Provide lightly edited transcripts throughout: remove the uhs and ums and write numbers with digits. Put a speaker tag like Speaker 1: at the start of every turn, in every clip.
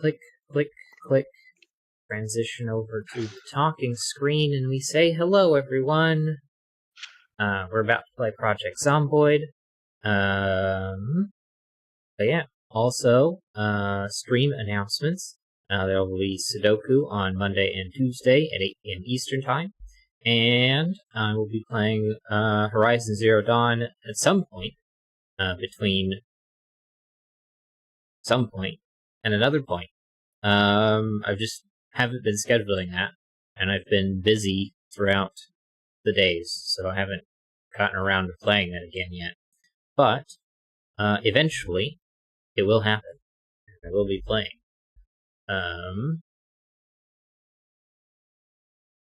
Speaker 1: click, click, click, transition over to the talking screen, and we say hello, everyone. We're about to play Project Zomboid. But yeah, also, stream announcements. There will be Sudoku on Monday and Tuesday at 8 p.m. Eastern Time. And I will be playing Horizon Zero Dawn at some point, between some point and another point. I just haven't been scheduling that, and I've been busy throughout the days, so I haven't gotten around to playing that again yet. But eventually, it will happen. I will be playing.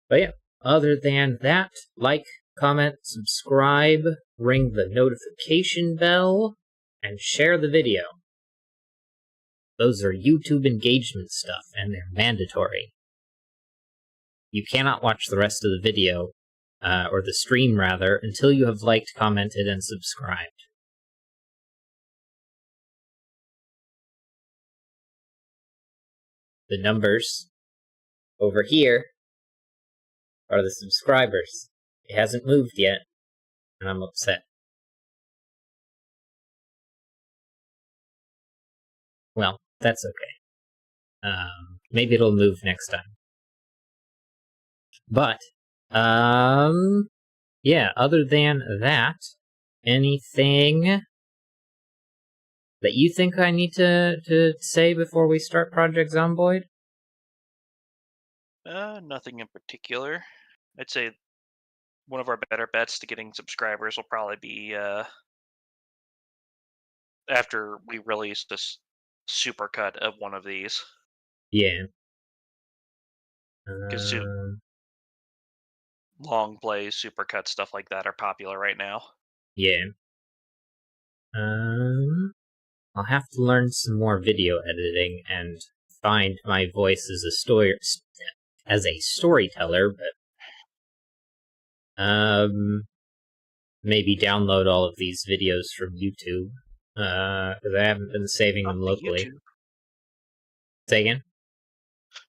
Speaker 1: But yeah, other than that, like, comment, subscribe, ring the notification bell, and share the video. Those are YouTube engagement stuff, and they're mandatory. You cannot watch the rest of the video, or the stream rather, until you have liked, commented, and subscribed. The numbers over here are the subscribers. It hasn't moved yet, and I'm upset. Well, that's okay. Maybe it'll move next time. But, yeah, other than that, anything that you think I need to say before we start Project Zomboid?
Speaker 2: Nothing in particular. I'd say one of our better bets to getting subscribers will probably be after we release this supercut of one of these.
Speaker 1: Yeah.
Speaker 2: Because long plays, supercuts, stuff like that are popular right now.
Speaker 1: Yeah. I'll have to learn some more video editing and find my voice as a storyteller, but maybe download all of these videos from YouTube, because I haven't been saving them locally. Say again?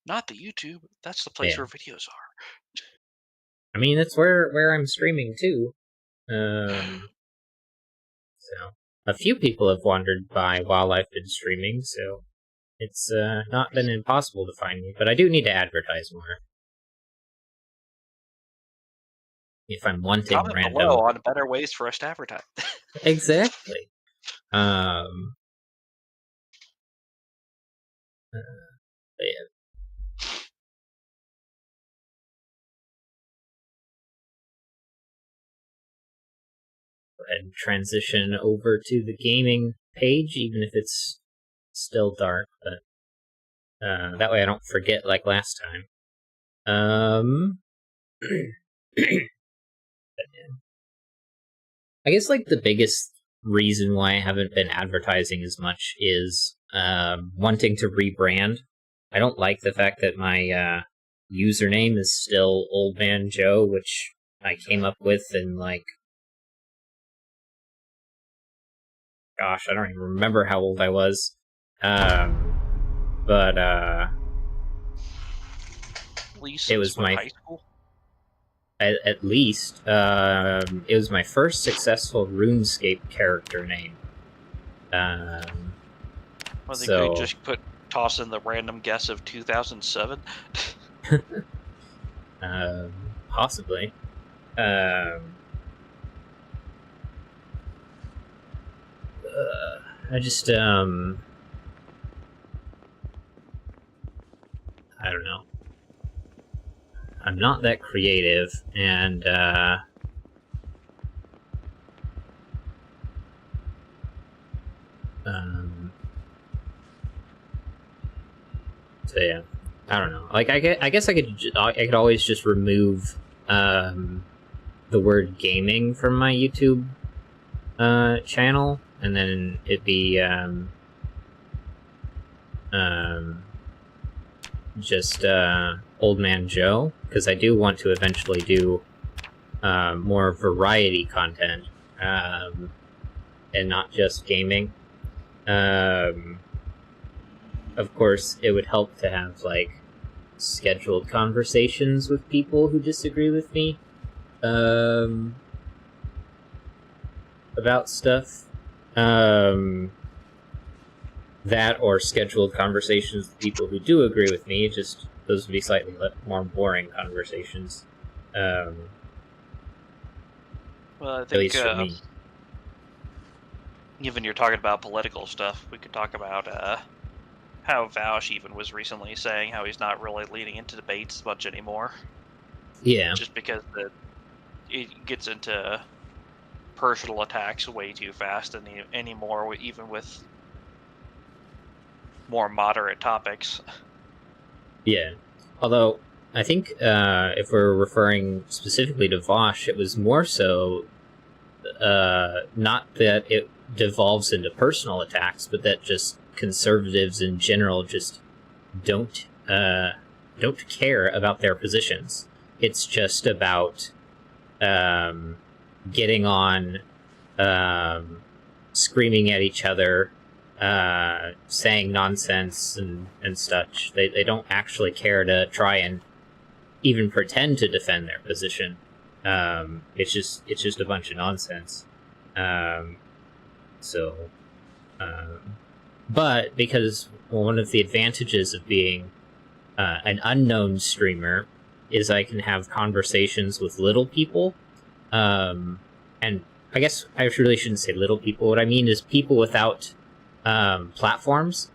Speaker 2: Not the YouTube. That's the place where videos are.
Speaker 1: I mean, that's where I'm streaming too. So a few people have wandered by while I've been streaming, so it's not been impossible to find me, but I do need to advertise more. If I'm wanting
Speaker 2: Comment
Speaker 1: random
Speaker 2: below on better ways for us to advertise.
Speaker 1: Exactly. But yeah. Go ahead and transition over to the gaming page, even if it's still dark, but that way I don't forget like last time. I guess like the biggest reason why I haven't been advertising as much is wanting to rebrand. I don't like the fact that my username is still Old Man Joe, which I came up with in like, gosh, I don't even remember how old I was. But
Speaker 2: at least
Speaker 1: it was my
Speaker 2: high school.
Speaker 1: At least it was my first successful RuneScape character name.
Speaker 2: I think we just toss in the random guess of 2007.
Speaker 1: Possibly. I just I don't know. I'm not that creative, and so yeah, I don't know. Like I guess I could always just remove the word gaming from my YouTube channel, and then it'd be just Old Man Joe, because I do want to eventually do more variety content, and not just gaming. of course, it would help to have, like, scheduled conversations with people who disagree with me about stuff. That or scheduled conversations with people who do agree with me. Just those would be slightly more boring conversations.
Speaker 2: Well, I think
Speaker 1: at least for me.
Speaker 2: Even you're talking about political stuff, we could talk about how Vaush even was recently saying how he's not really leaning into debates much anymore.
Speaker 1: Yeah.
Speaker 2: Just because it gets into personal attacks way too fast anymore, even with more moderate topics.
Speaker 1: Yeah. Although, I think if we're referring specifically to Vaush, it was more so not that it devolves into personal attacks, but that just conservatives in general just don't care about their positions. It's just about getting on, screaming at each other, saying nonsense and such. They don't actually care to try and even pretend to defend their position. It's just a bunch of nonsense. But because one of the advantages of being an unknown streamer is I can have conversations with little people, and I guess I really shouldn't say little people. What I mean is people without platforms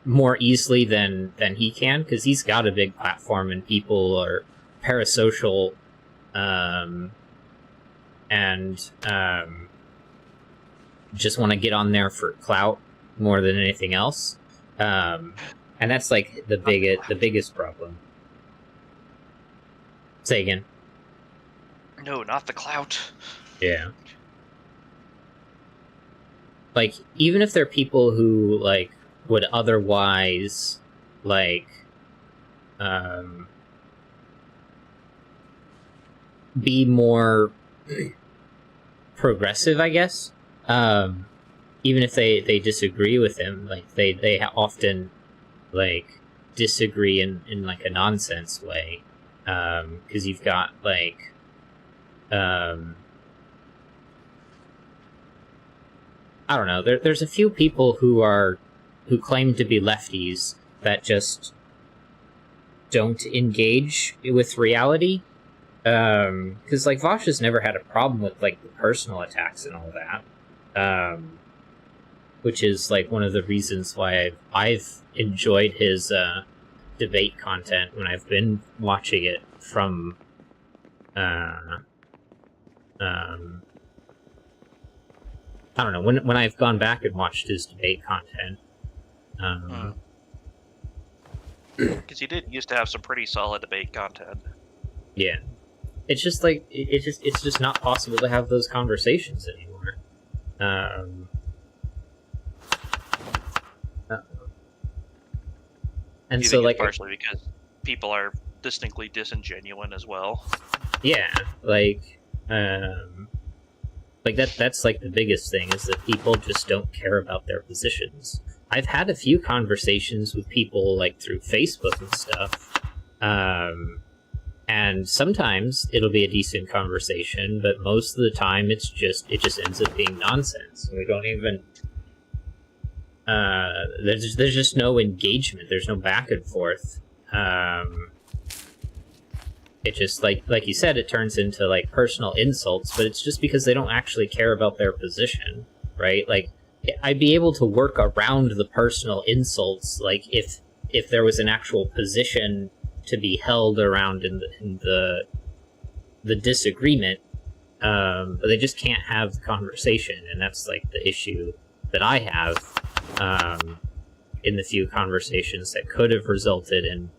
Speaker 1: more easily than he can, because he's got a big platform and people are parasocial and just want to get on there for clout more than anything else, and that's like the biggest problem. Say again.
Speaker 2: No, not the clout.
Speaker 1: Yeah. Like, even if they're people who, like, would otherwise, like, be more progressive, I guess, even if they disagree with him, like, they often, like, disagree in like, a nonsense way, because you've got, like, I don't know. There's a few people who claim to be lefties that just don't engage with reality. Because like Vaush has never had a problem with like the personal attacks and all that. Which is like one of the reasons why I've enjoyed his debate content when I've been watching it from I don't know, when I've gone back and watched his debate content.
Speaker 2: Because he did used to have some pretty solid debate content.
Speaker 1: Yeah. It's just like, it's just not possible to have those conversations anymore. And so, like,
Speaker 2: partially because people are distinctly disingenuous as well.
Speaker 1: Yeah, like that's like the biggest thing, is that people just don't care about their positions. I've had a few conversations with people like through Facebook and stuff, and sometimes it'll be a decent conversation, but most of the time it just ends up being nonsense. We don't even there's just no engagement. There's no back and forth. It just, like you said, it turns into, like, personal insults, but it's just because they don't actually care about their position, right? Like, I'd be able to work around the personal insults, like, if there was an actual position to be held around in the disagreement, but they just can't have the conversation, and that's, like, the issue that I have, in the few conversations that could have resulted in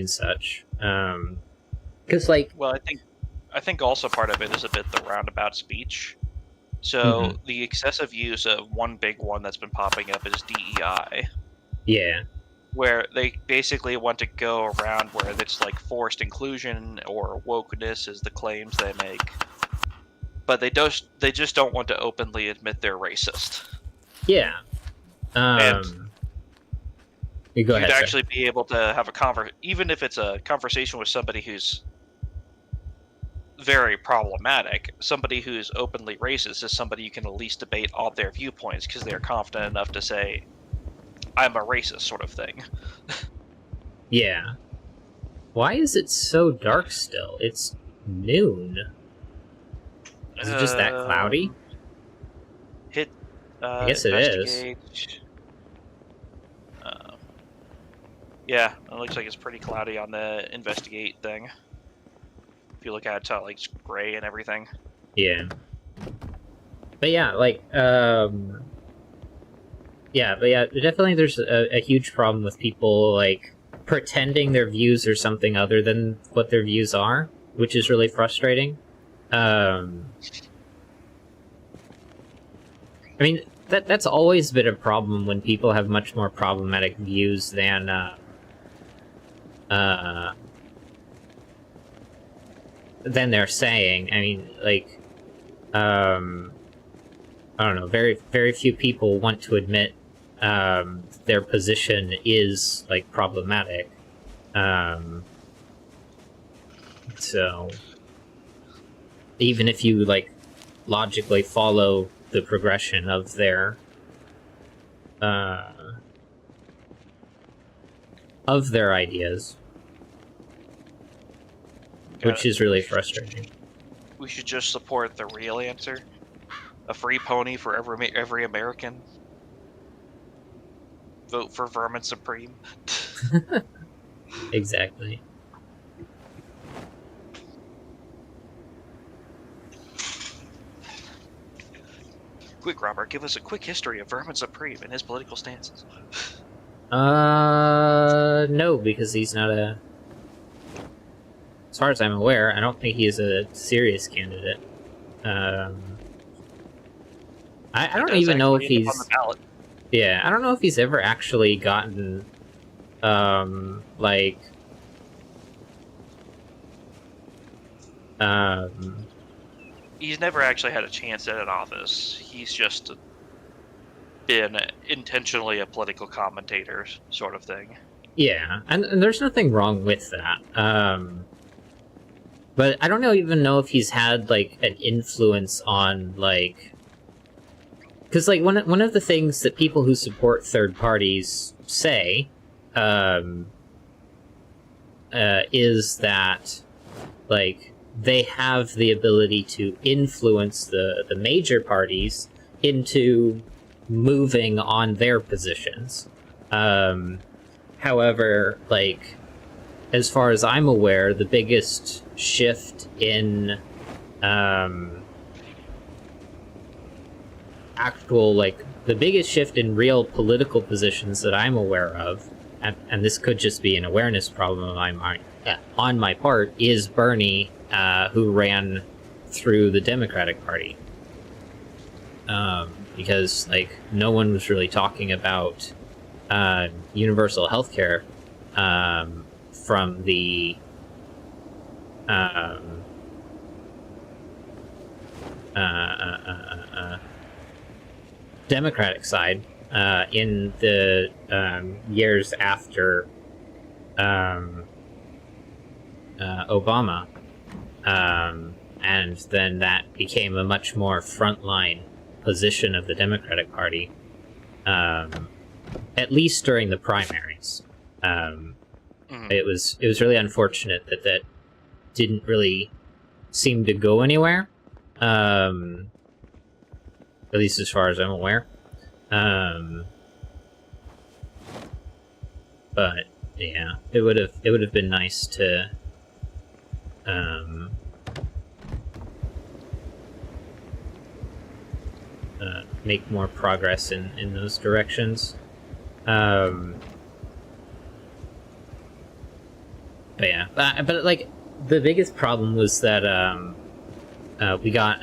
Speaker 1: such, because like,
Speaker 2: well, I think also part of it is a bit the roundabout speech. So the excessive use of one big one that's been popping up is DEI.
Speaker 1: Yeah.
Speaker 2: Where they basically want to go around where it's like forced inclusion or wokeness is the claims they make. but they just don't want to openly admit they're racist.
Speaker 1: Yeah.
Speaker 2: And
Speaker 1: you go
Speaker 2: you'd
Speaker 1: ahead,
Speaker 2: actually be able to have a even if it's a conversation with somebody who's very problematic, somebody who's openly racist is somebody you can at least debate all their viewpoints because they're confident enough to say, I'm a racist, sort of thing.
Speaker 1: Yeah. Why is it so dark still? It's noon. Is it just that cloudy?
Speaker 2: Hit
Speaker 1: I guess it is.
Speaker 2: investigate. Yeah, it looks like it's pretty cloudy on the investigate thing. If you look at it, like it's gray and everything.
Speaker 1: Yeah. But yeah, like, definitely there's a huge problem with people, like, pretending their views are something other than what their views are, which is really frustrating. I mean, that's always been a problem when people have much more problematic views than they're saying. I mean, like, I don't know, very, very few people want to admit their position is, like, problematic. So, even if you, like, logically follow the progression of their ideas, which is really frustrating.
Speaker 2: We should just support the real answer. A free pony for every American. Vote for Vermin Supreme.
Speaker 1: Exactly.
Speaker 2: Quick, Robert, give us a quick history of Vermin Supreme and his political stances.
Speaker 1: No, because he's not a... As far as I'm aware, I don't think he is a serious candidate. I don't even know if he's...
Speaker 2: On the ballot.
Speaker 1: Yeah, I don't know if he's ever actually gotten, like...
Speaker 2: He's never actually had a chance at an office. He's just been intentionally a political commentator, sort of thing.
Speaker 1: Yeah, and there's nothing wrong with that. But I don't even know if he's had, like, an influence on, like... Because, like, one of the things that people who support third parties say is that, like, they have the ability to influence the major parties into moving on their positions. However, like, as far as I'm aware, the biggest shift in the biggest shift in real political positions that I'm aware of, and this could just be an awareness problem on my part, is Bernie, who ran through the Democratic Party. Because, like, no one was really talking about universal healthcare from the Democratic side in the years after Obama, and then that became a much more frontline position of the Democratic Party, at least during the primaries. It was really unfortunate that didn't really seem to go anywhere, at least as far as I'm aware. But yeah, it would have been nice to make more progress in those directions. But yeah, but like the biggest problem was that we got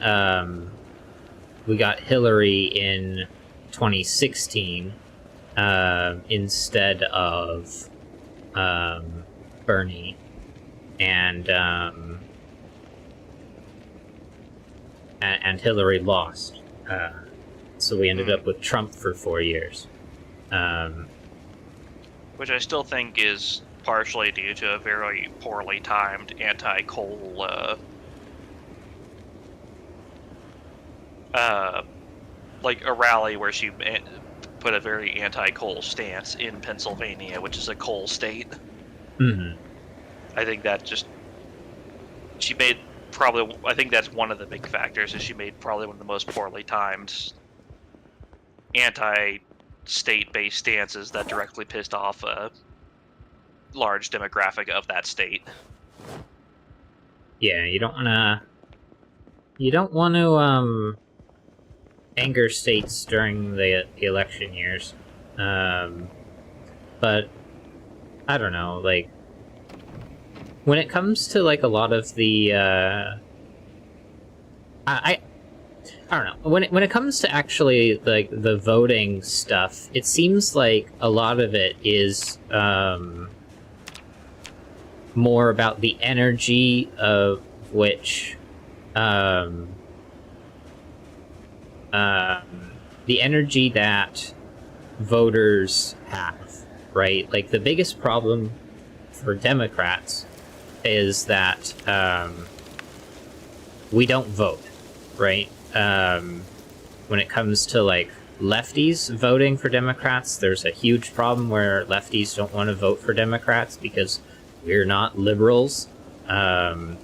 Speaker 1: Hillary in 2016 instead of Bernie, and and Hillary lost. So we ended up with Trump for 4 years.
Speaker 2: Which I still think is partially due to a very poorly timed anti-coal like a rally where she put a very anti-coal stance in Pennsylvania, which is a coal state.
Speaker 1: Mm-hmm.
Speaker 2: I think that she made probably, I think that's one of the big factors, is she made probably one of the most poorly timed anti-state-based stances that directly pissed off a large demographic of that state.
Speaker 1: Yeah, you don't want to anger states during the election years. But I don't know, like, when it comes to like a lot of the I don't know, when it comes to actually like the voting stuff, it seems like a lot of it is more about the energy of which the energy that voters have, right? Like, the biggest problem for Democrats is that we don't vote, right? When it comes to like lefties voting for Democrats, there's a huge problem where lefties don't want to vote for Democrats because we're not liberals, and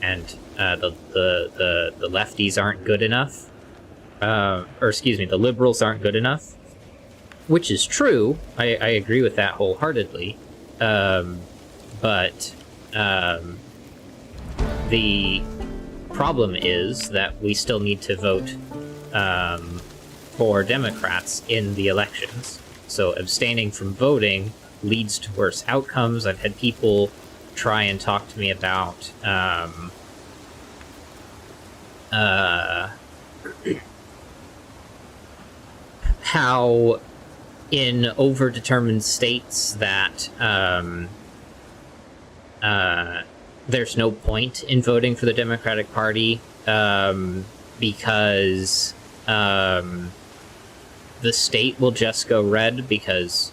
Speaker 1: the lefties aren't good enough, or excuse me, the liberals aren't good enough, which is true. I agree with that wholeheartedly, but the problem is that we still need to vote for Democrats in the elections. So abstaining from voting leads to worse outcomes. I've had people try and talk to me about how in overdetermined states that there's no point in voting for the Democratic Party because the state will just go red because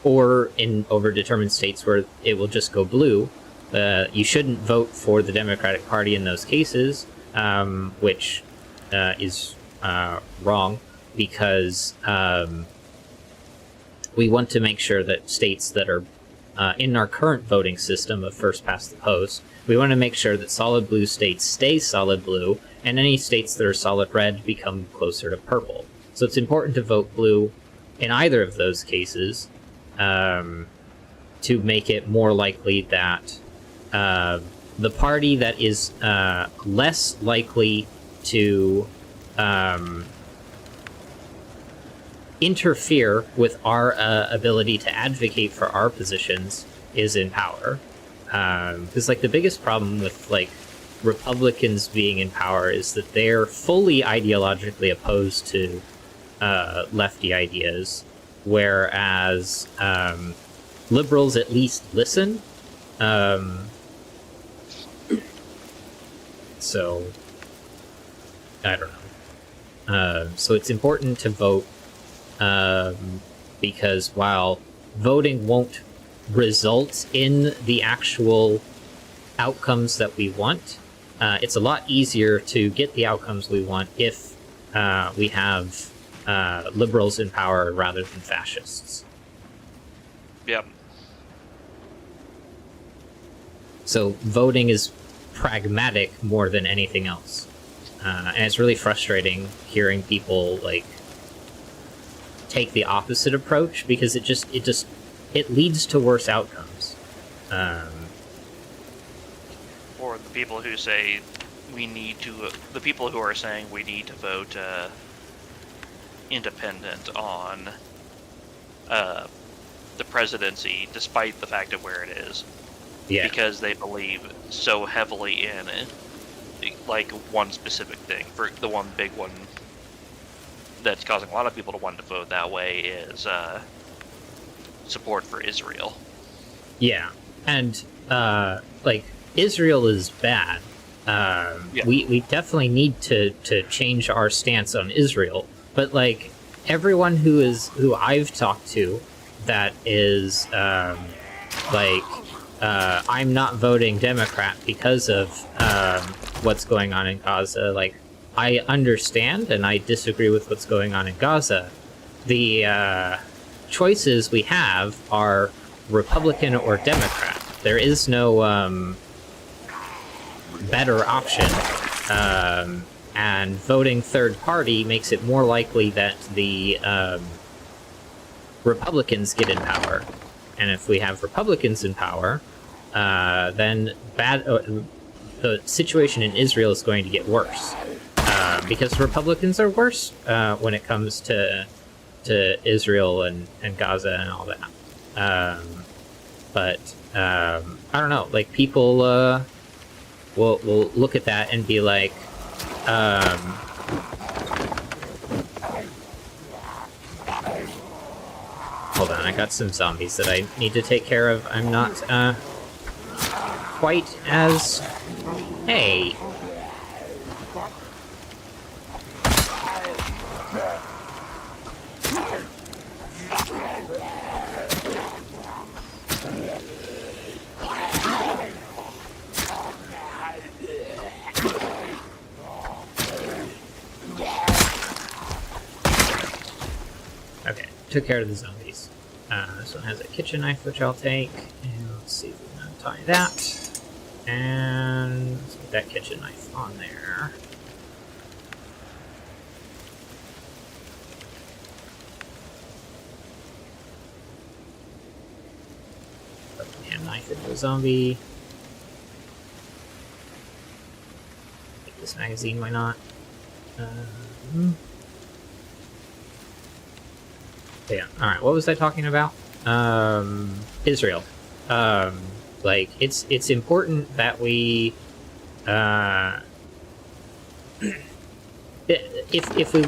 Speaker 1: or in overdetermined states where it will just go blue. You shouldn't vote for the Democratic Party in those cases, which is wrong, because we want to make sure that states that are in our current voting system of first past the post, we want to make sure that solid blue states stay solid blue, and any states that are solid red become closer to purple. So it's important to vote blue in either of those cases to make it more likely that the party that is less likely to interfere with our ability to advocate for our positions is in power. Because like the biggest problem with like Republicans being in power is that they're fully ideologically opposed to lefty ideas, whereas liberals at least listen. So I don't know. So it's important to vote, because while voting won't result in the actual outcomes that we want, it's a lot easier to get the outcomes we want if we have liberals in power rather than fascists.
Speaker 2: Yep.
Speaker 1: So voting is pragmatic more than anything else. And it's really frustrating hearing people like take the opposite approach, because it leads to worse outcomes.
Speaker 2: Or the people who say the people who are saying we need to vote independent on the presidency, despite the fact of where it is.
Speaker 1: Yeah.
Speaker 2: Because they believe so heavily in it, like one specific thing. For the one big one that's causing a lot of people to want to vote that way is support for Israel.
Speaker 1: Yeah, and like Israel is bad, We definitely need to change our stance on Israel. But like everyone who I've talked to that is I'm not voting Democrat because of what's going on in Gaza. Like, I understand and I disagree with what's going on in Gaza. The choices we have are Republican or Democrat. There is no better option. And voting third party makes it more likely that the Republicans get in power. And if we have Republicans in power, then the situation in Israel is going to get worse. Because Republicans are worse when it comes to Israel and Gaza and all that. But I don't know. Like, people will look at that and be like, hold on, I got some zombies that I need to take care of. I'm not quite as... Hey! Okay, took care of the zombies. This one has a kitchen knife, which I'll take. And let's see if we can untie that. And let's put that kitchen knife on there. Put the hand knife into a zombie. Take this magazine, why not? Yeah. All right. What was I talking about? Israel. Like, it's important that we, if we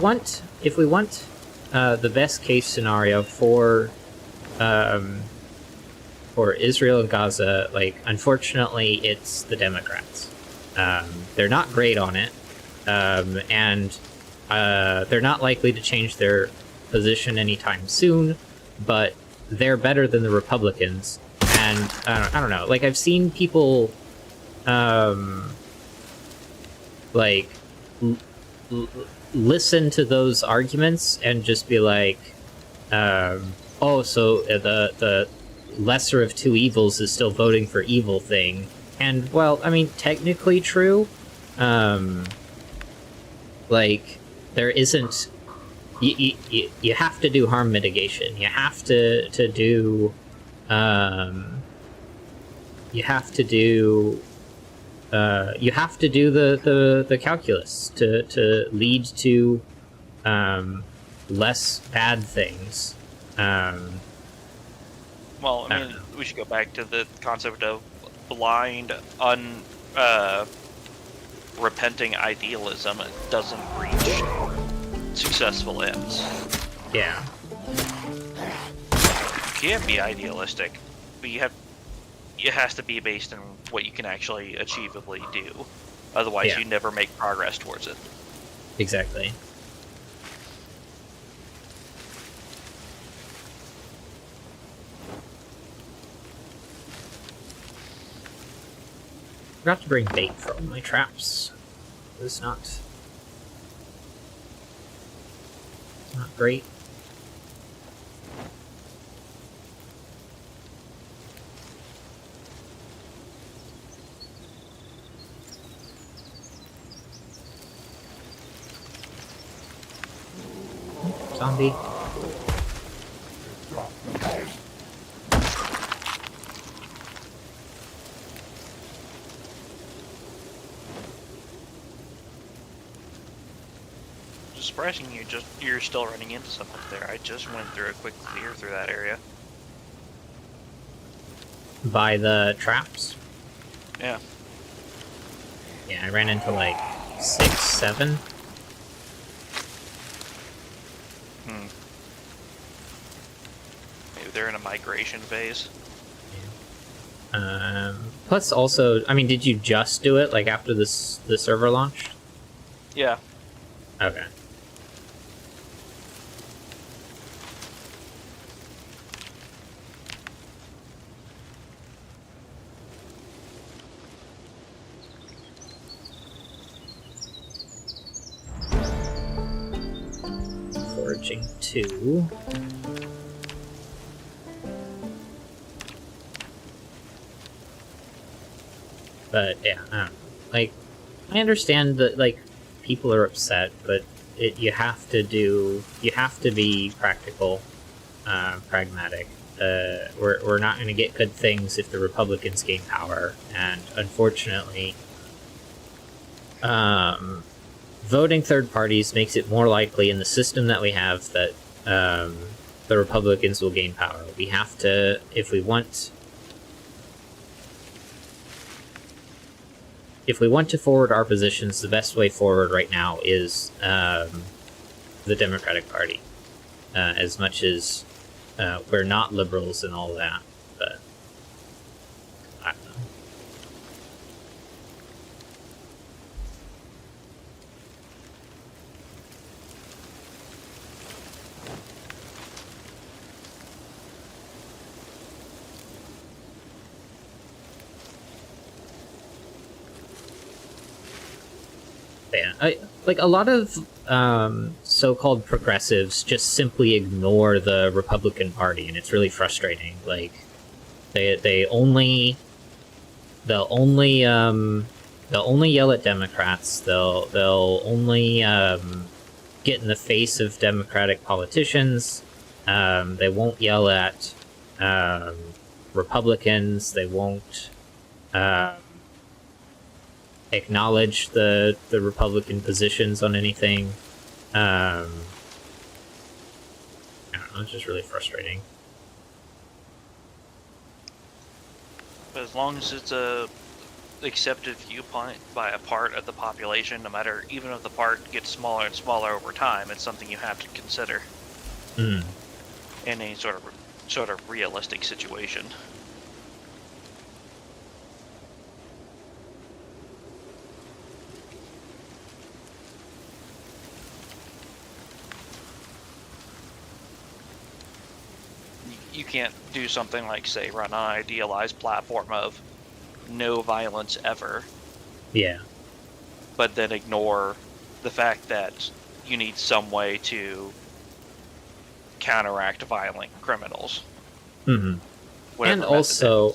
Speaker 1: want the best case scenario for Israel and Gaza, like, unfortunately, it's the Democrats. They're not great on it, and they're not likely to change their position anytime soon, but they're better than the Republicans. And I don't know, like, I've seen people listen to those arguments and just be like, oh, so the lesser of two evils is still voting for evil thing. And, well, I mean, technically true. Like, there isn't... You have to do harm mitigation. You have to do the calculus to lead to less bad things.
Speaker 2: Well, I mean, we should go back to the concept of blind, repenting idealism. It doesn't reach successful ends.
Speaker 1: Yeah.
Speaker 2: You can be idealistic, but it has to be based on what you can actually achievably do. Otherwise, you never make progress towards it.
Speaker 1: Exactly. Forgot to bring bait for all my traps. It's not great. Zombie.
Speaker 2: Surprising you're still running into something there. I just went through a quick clear through that area.
Speaker 1: By the traps?
Speaker 2: Yeah.
Speaker 1: Yeah, I ran into like 6, 7.
Speaker 2: Maybe they're in a migration phase.
Speaker 1: Yeah. Plus, also, I mean, did you just do it, like, after the server launched?
Speaker 2: Yeah.
Speaker 1: Okay. Foraging 2. But yeah, I don't know. Like, I understand that like people are upset, but you have to be practical, pragmatic. We're not going to get good things if the Republicans gain power, and unfortunately, voting third parties makes it more likely in the system that we have that the Republicans will gain power. We have to, if we want to forward our positions, the best way forward right now is the Democratic Party. As much as we're not liberals and all that, but I don't know. Yeah, like a lot of so-called progressives just simply ignore the Republican Party, and it's really frustrating. Like they'll only yell at Democrats. They'll only get in the face of Democratic politicians. They won't yell at Republicans. They won't acknowledge the Republican positions on anything. I don't know, it's just really frustrating.
Speaker 2: But as long as it's a accepted viewpoint by a part of the population, no matter, even if the part gets smaller and smaller over time, it's something you have to consider in any sort of realistic situation. You can't do something like, say, run an idealized platform of no violence ever.
Speaker 1: Yeah.
Speaker 2: But then ignore the fact that you need some way to counteract violent criminals.
Speaker 1: Mm-hmm. And also,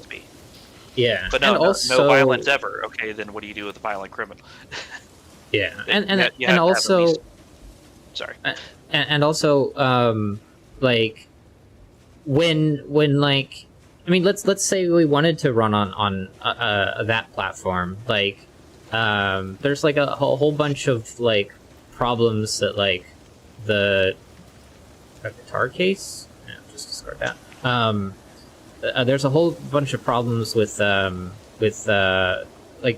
Speaker 1: yeah.
Speaker 2: But no violence ever. Okay, then what do you do with a violent criminal?
Speaker 1: Yeah, and also,
Speaker 2: sorry.
Speaker 1: And also, like when like, I mean, let's say we wanted to run on that platform, like there's like a whole bunch of like problems that like the guitar case. Yeah, just discard that. There's a whole bunch of problems with like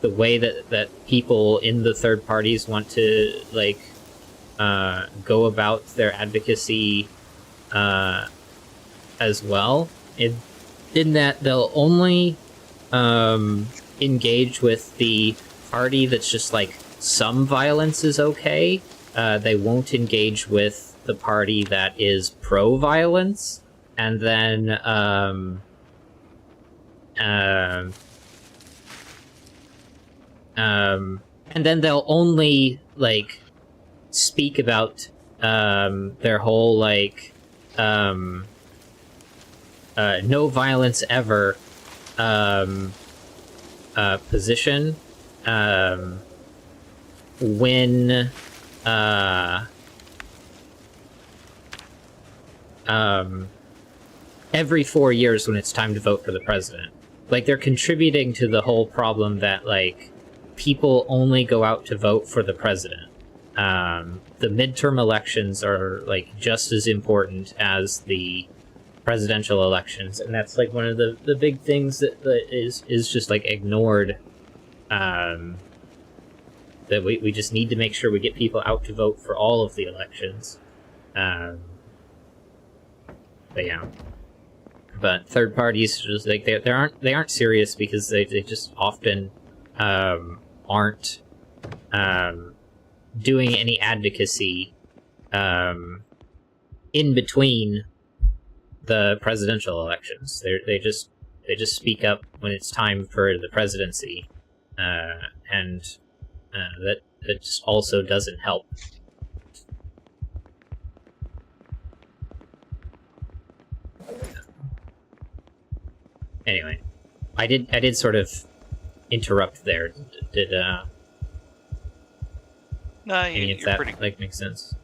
Speaker 1: the way that people in the third parties want to like go about their advocacy as well. In that they'll only engage with the party that's just like some violence is okay. They won't engage with the party that is pro-violence, and then they'll only like speak about their whole like no violence ever position when every 4 years when it's time to vote for the president. Like, they're contributing to the whole problem that like people only go out to vote for the president. The midterm elections are like just as important as the presidential elections, and that's like one of the big things that is just like ignored. That we just need to make sure we get people out to vote for all of the elections. But yeah, but third parties just like they aren't serious because they just often aren't doing any advocacy in between the presidential elections. They just speak up when it's time for the presidency, and that just also doesn't help. Anyway, I did sort of interrupt there. Did
Speaker 2: No,
Speaker 1: any of
Speaker 2: you're
Speaker 1: that
Speaker 2: pretty.
Speaker 1: like make sense?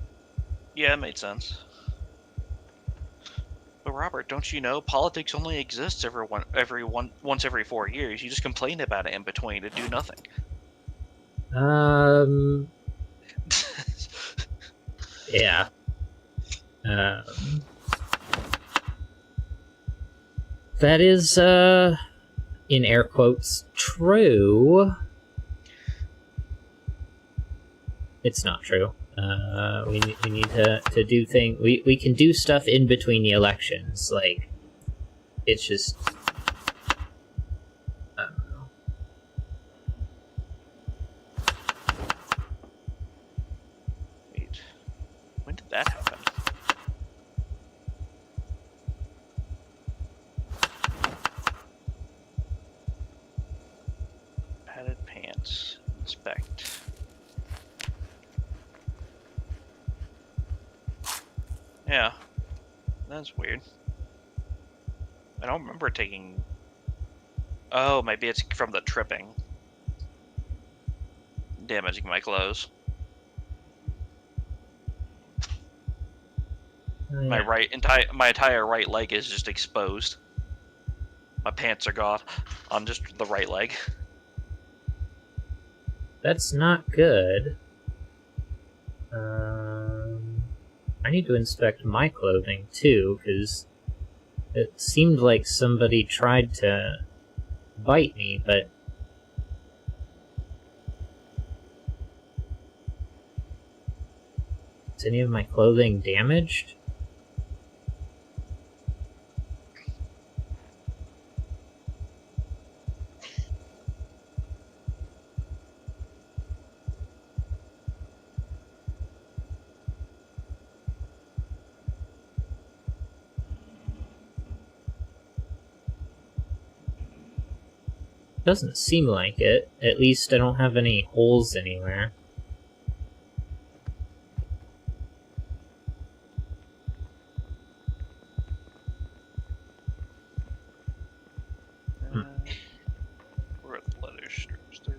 Speaker 2: Yeah, it made sense. But Robert, don't you know politics only exists once every 4 years? You just complain about it in between and do nothing.
Speaker 1: Yeah. That is in air quotes true. It's not true. We need to do things. We can do stuff in between the elections. Like, it's just, I don't know.
Speaker 2: Wait, when did that happen? Padded pants. Inspect. Yeah, that's weird. I don't remember taking... Oh, maybe it's from the tripping. Damaging my clothes.
Speaker 1: Yeah.
Speaker 2: My entire right leg is just exposed. My pants are gone on just the right leg.
Speaker 1: That's not good. I need to inspect my clothing too, because it seemed like somebody tried to bite me, but is any of my clothing damaged? Doesn't seem like it. At least I don't have any holes anywhere.
Speaker 2: Where are the leather strips? They're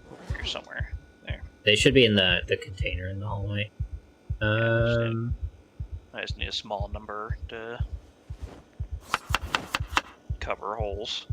Speaker 2: over here somewhere. There.
Speaker 1: They should be in the container in the hallway.
Speaker 2: I just need a small number to cover holes.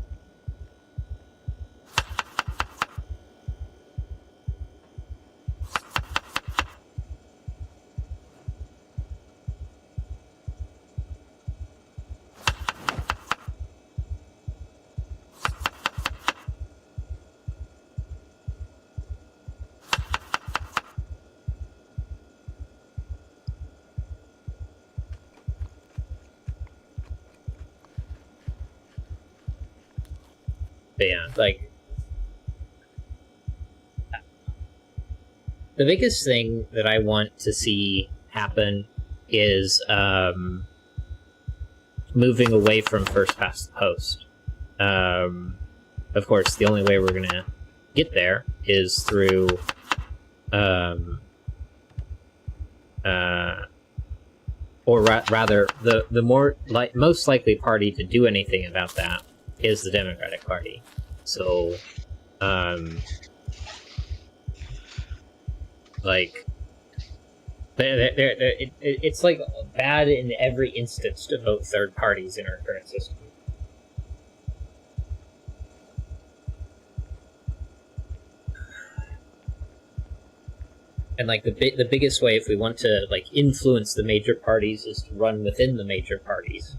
Speaker 1: But yeah, like, the biggest thing that I want to see happen is moving away from first past the post. Of course, the only way we're gonna get there is through rather the more most likely party to do anything about that is the Democratic Party. So, like, it's like bad in every instance to vote third parties in our current system. And like the biggest way, if we want to like influence the major parties, is to run within the major parties.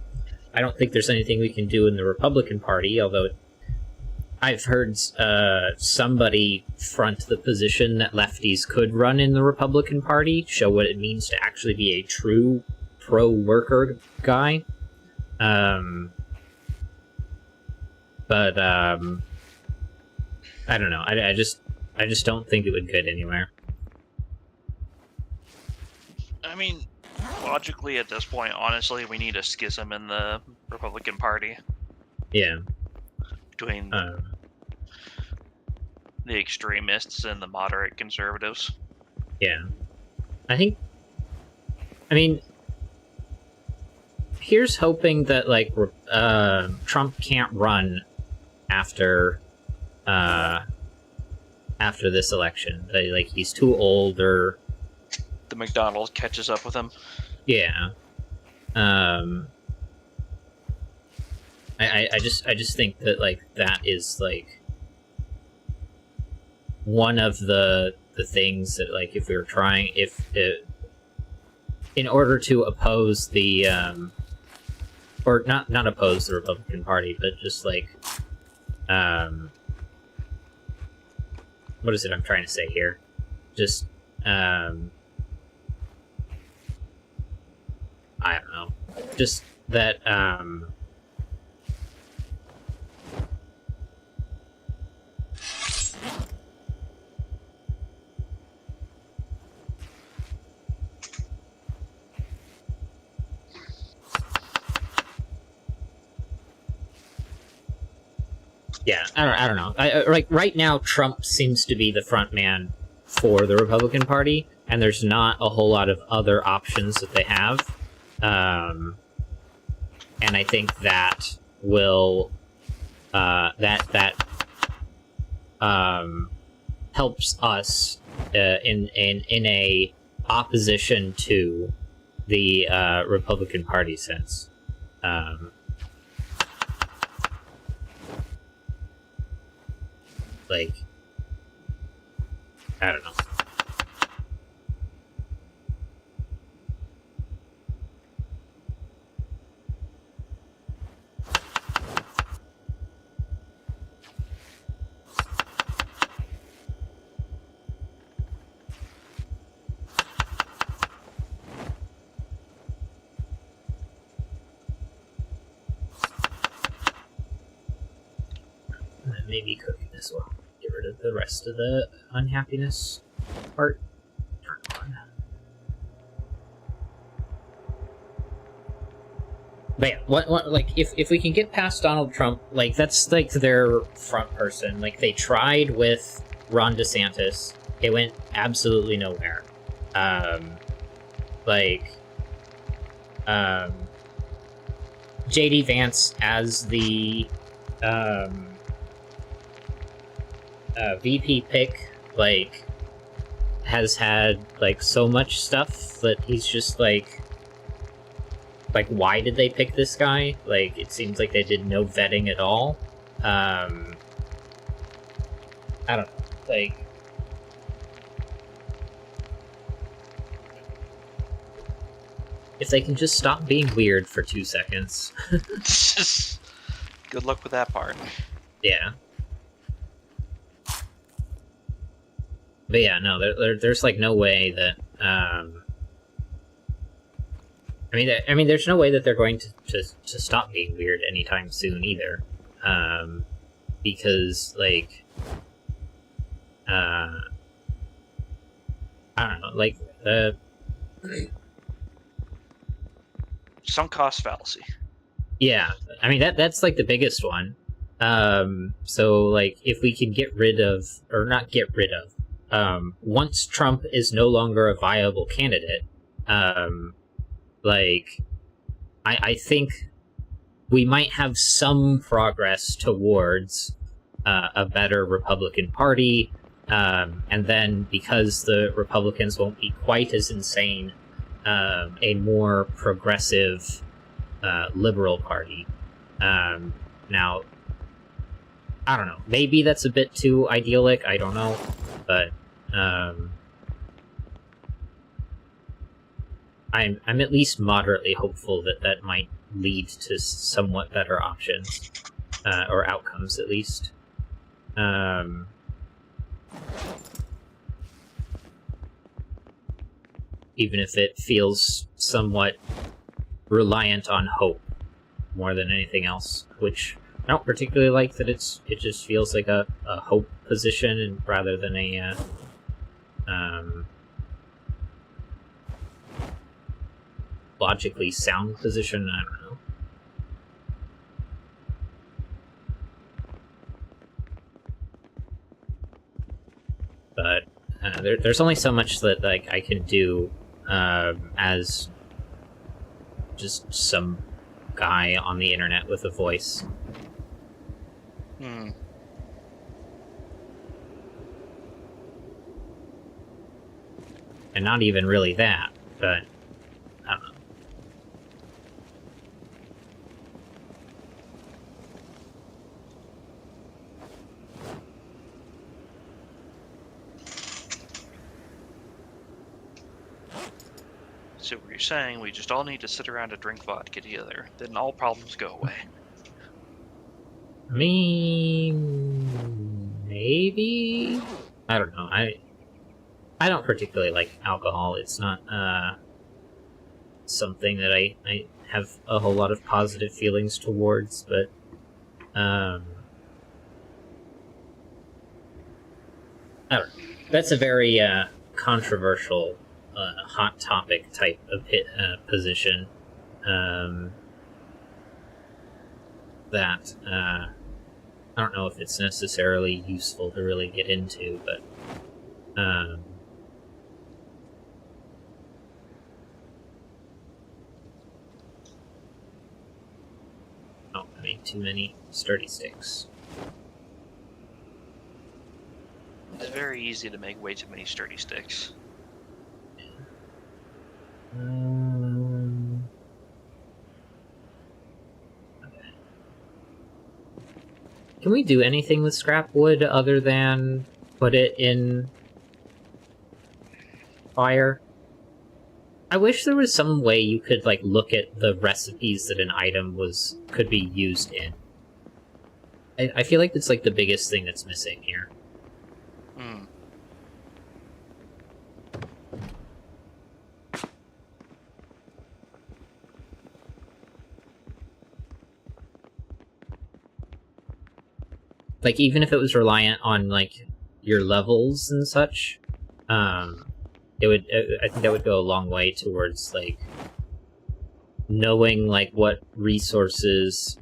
Speaker 1: I don't think there's anything we can do in the Republican Party, although I've heard somebody front the position that lefties could run in the Republican Party, show what it means to actually be a true pro-worker guy. But I don't know. I just don't think it would get anywhere.
Speaker 2: I mean, logically at this point, honestly, we need a schism in the Republican Party.
Speaker 1: Yeah.
Speaker 2: Between the extremists and the moderate conservatives.
Speaker 1: Yeah. I mean, here's hoping that, like, Trump can't run after this election. Like, he's too old, or
Speaker 2: the McDonald's catches up with him.
Speaker 1: Yeah. I just think that, like, that is, like, one of the things that, like, if we were trying, in order to oppose the or not oppose the Republican Party, but just, like, what is it I'm trying to say here? Just I don't know. Just that yeah, I don't know. Like, right now, Trump seems to be the front man for the Republican Party, and there's not a whole lot of other options that they have. And I think that will helps us in a opposition to the Republican Party sense. Like, I don't know. Maybe cooking as well. Get rid of the rest of the unhappiness part. Turn on. But yeah, what like, if we can get past Donald Trump, like, that's, like, their front person. Like, they tried with Ron DeSantis, it went absolutely nowhere. JD Vance as the VP pick, like, has had, like, so much stuff that he's just like, why did they pick this guy? Like, it seems like they did no vetting at all. I don't know. Like, if they can just stop being weird for 2 seconds.
Speaker 2: Good luck with that part.
Speaker 1: Yeah. But yeah, no, there's, like, no way that, I mean, there's no way that they're going to stop being weird anytime soon either. Because, like, I don't know, like,
Speaker 2: sunk cost fallacy.
Speaker 1: Yeah, I mean, that's, like, the biggest one. So, like, if we can get rid of, or not get rid of, once Trump is no longer a viable candidate, like, I think we might have some progress towards a better Republican Party, and then, because the Republicans won't be quite as insane, a more progressive liberal party. Now, I don't know, maybe that's a bit too idyllic, I don't know, but I'm at least moderately hopeful that might lead to somewhat better options, or outcomes, at least. Even if it feels somewhat reliant on hope. more than anything else, which I don't particularly like. That it just feels like a hope position, and rather than a logically sound position. I don't know. But there's only so much that like I can do as just some guy on the internet with a voice.
Speaker 2: And
Speaker 1: not even really that, but I don't know.
Speaker 2: So what you're saying, we just all need to sit around and drink vodka together, then all problems go away.
Speaker 1: I mean, maybe? I don't know. I don't particularly like alcohol. It's not something that I have a whole lot of positive feelings towards, but I don't know. That's a very controversial, hot topic type of position that I don't know if it's necessarily useful to really get into, but oh, I made too many sturdy sticks.
Speaker 2: It's very easy to make way too many sturdy sticks.
Speaker 1: Okay. Can we do anything with scrap wood other than put it in fire? I wish there was some way you could like look at the recipes that an item could be used in. I feel like it's like the biggest thing that's missing here. Like, even if it was reliant on like your levels and such, it would. I think that would go a long way towards like knowing like what resources.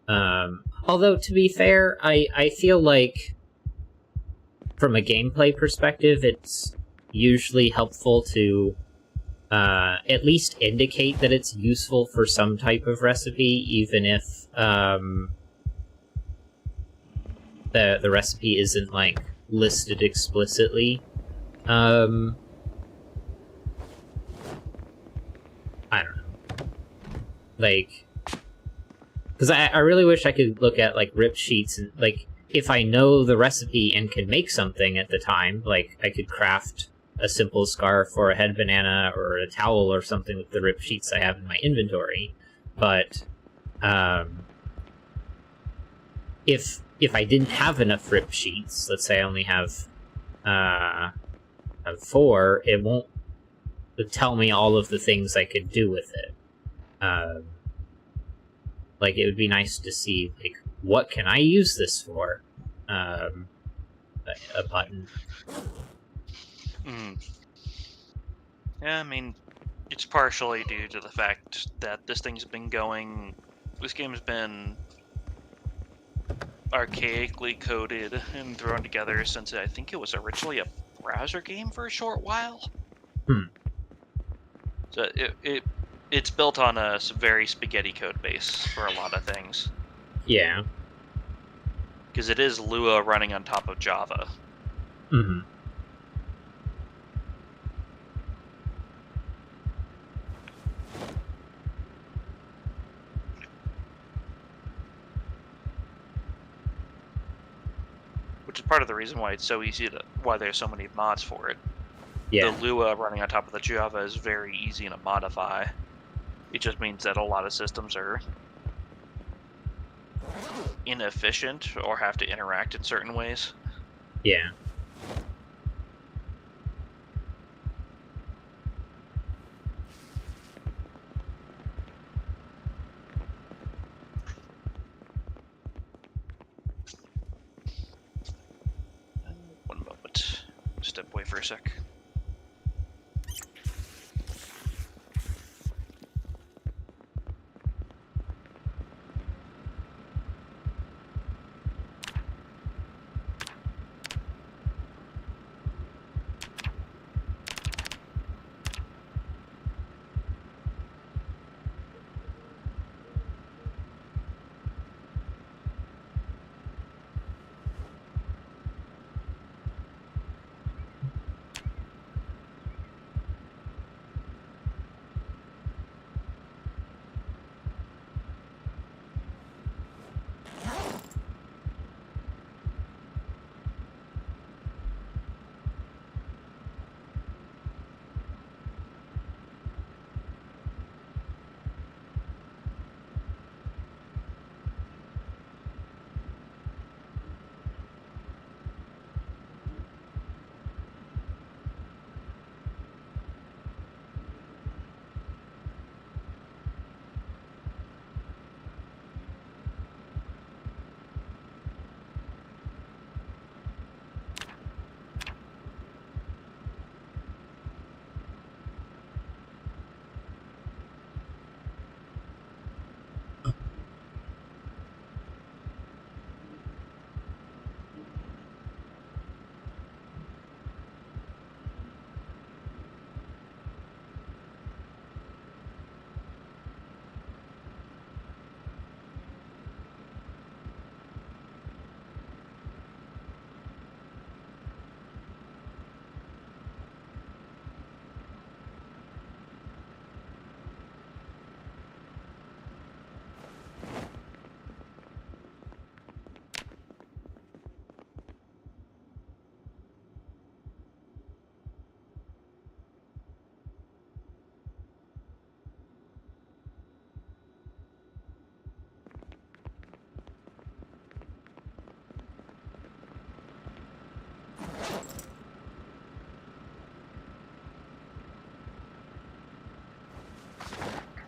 Speaker 1: Although to be fair, I feel like from a gameplay perspective, it's usually helpful to at least indicate that it's useful for some type of recipe, even if the recipe isn't like listed explicitly. I don't know, like, because I really wish I could look at like rip sheets and like if I know the recipe and can make something at the time, like I could craft a simple scarf or a head banana or a towel or something with the rip sheets I have in my inventory. But if I didn't have enough rip sheets, let's say I only have 4, it won't tell me all of the things I could do with it. Like, it would be nice to see, like, what can I use this for? A button.
Speaker 2: Yeah, I mean, it's partially due to the fact that this game's been archaically coded and thrown together since I think it was originally a browser game for a short while. So it's built on a very spaghetti code base for a lot of things.
Speaker 1: Yeah.
Speaker 2: Because it is Lua running on top of Java.
Speaker 1: Mm-hmm.
Speaker 2: Which is part of the reason why it's so why there's so many mods for it.
Speaker 1: Yeah.
Speaker 2: The Lua running on top of the Java is very easy to modify. It just means that a lot of systems are inefficient or have to interact in certain ways.
Speaker 1: Yeah.
Speaker 2: step away for a sec.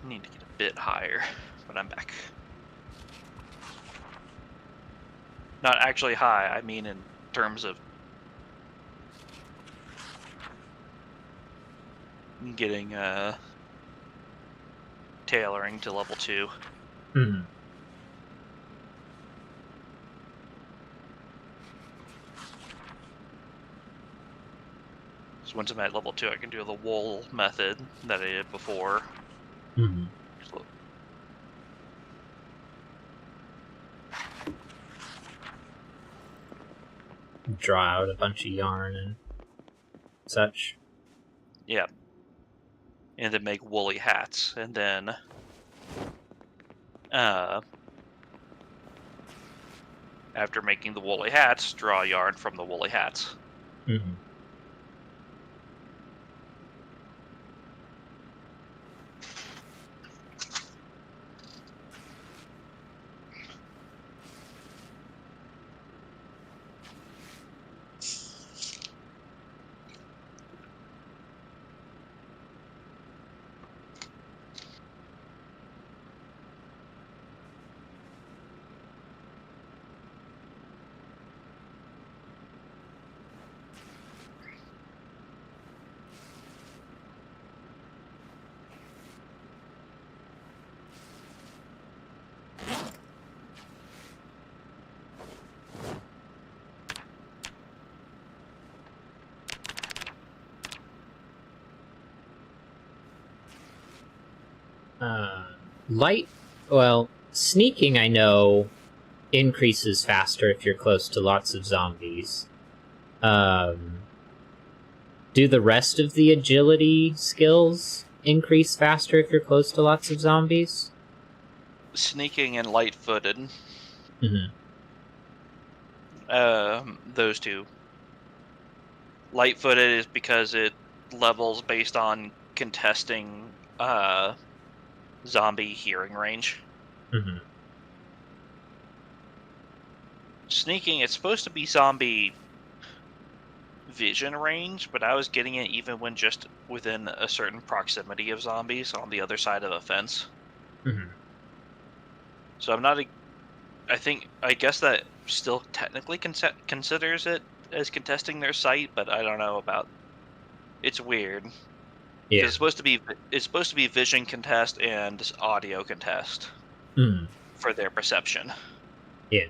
Speaker 2: Need to get a bit higher, but I'm back. Not actually high, I mean in terms of getting tailoring to level 2.
Speaker 1: Hmm.
Speaker 2: So once I'm at level 2, I can do the wool method that I did before.
Speaker 1: Hmm.
Speaker 2: So,
Speaker 1: Draw out a bunch of yarn and such.
Speaker 2: yeah. And then make woolly hats, and then after making the woolly hats, draw yarn from the woolly hats.
Speaker 1: Hmm. Sneaking, I know, increases faster if you're close to lots of zombies. Do the rest of the agility skills increase faster if you're close to lots of zombies?
Speaker 2: Sneaking and light-footed.
Speaker 1: Mm-hmm.
Speaker 2: Those two. Light-footed is because it levels based on contesting zombie hearing range.
Speaker 1: Mm-hmm.
Speaker 2: Sneaking, it's supposed to be zombie vision range, but I was getting it even when just within a certain proximity of zombies on the other side of a fence.
Speaker 1: Mm-hmm.
Speaker 2: So I'm not. I guess that still technically considers it as contesting their site, but I don't know about. It's weird because
Speaker 1: Yeah.
Speaker 2: it's supposed to be vision contest and audio contest
Speaker 1: Mm.
Speaker 2: for their perception.
Speaker 1: Yeah.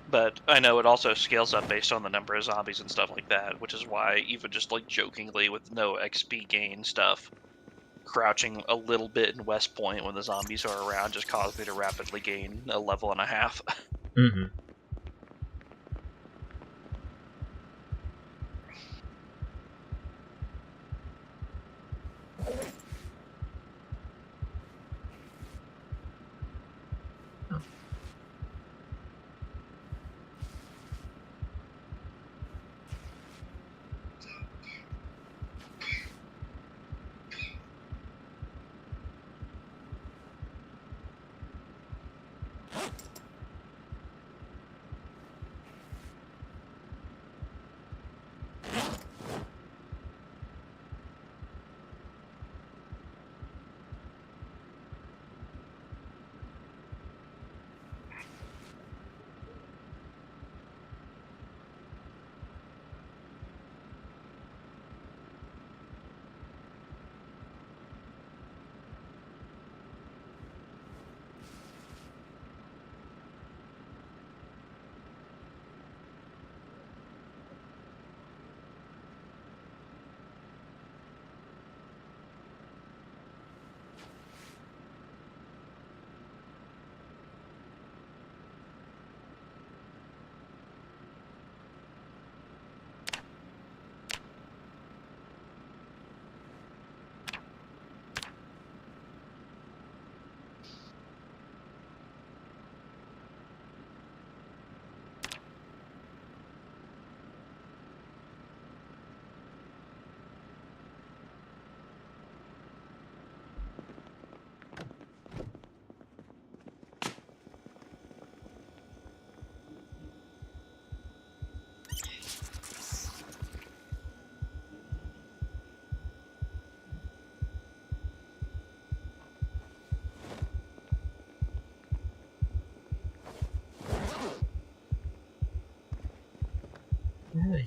Speaker 2: But I know it also scales up based on the number of zombies and stuff like that, which is why even just like jokingly with no XP gain stuff, crouching a little bit in West Point when the zombies are around just caused me to rapidly gain a level and a half.
Speaker 1: Mm-hmm. Oh.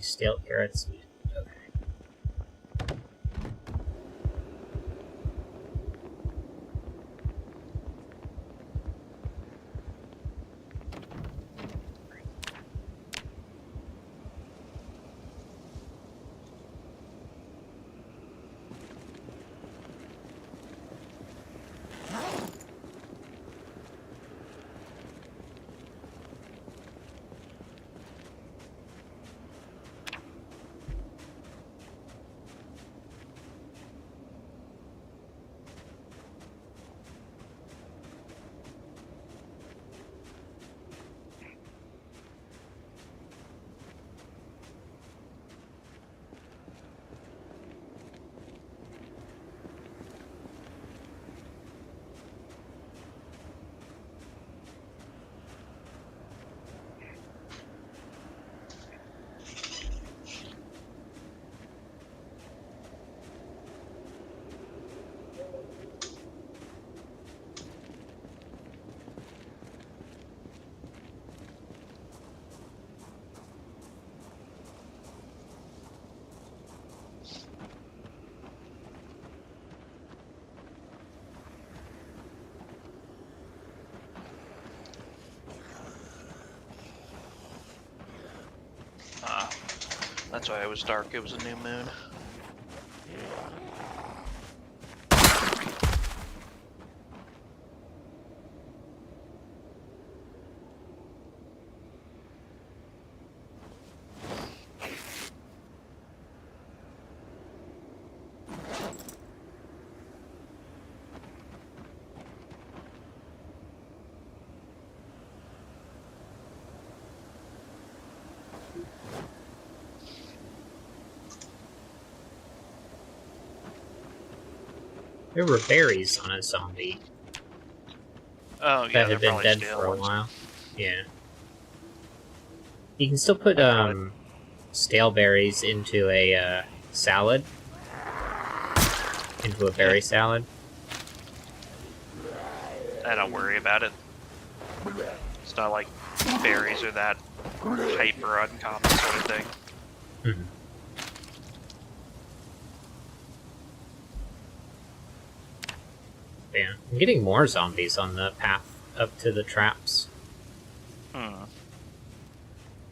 Speaker 1: Stale carrots. Okay.
Speaker 2: That's why it was dark. It was a new moon.
Speaker 1: There were berries on a zombie
Speaker 2: Oh yeah,
Speaker 1: that
Speaker 2: they're
Speaker 1: had been
Speaker 2: probably
Speaker 1: dead
Speaker 2: stale
Speaker 1: for a
Speaker 2: ones.
Speaker 1: while. Yeah. You can still put stale berries into a salad. Into a berry salad.
Speaker 2: I don't worry about it. It's not like berries are that hyper uncommon sort of thing.
Speaker 1: Mm-hmm. Yeah, I'm getting more zombies on the path up to the traps.
Speaker 2: Hmm.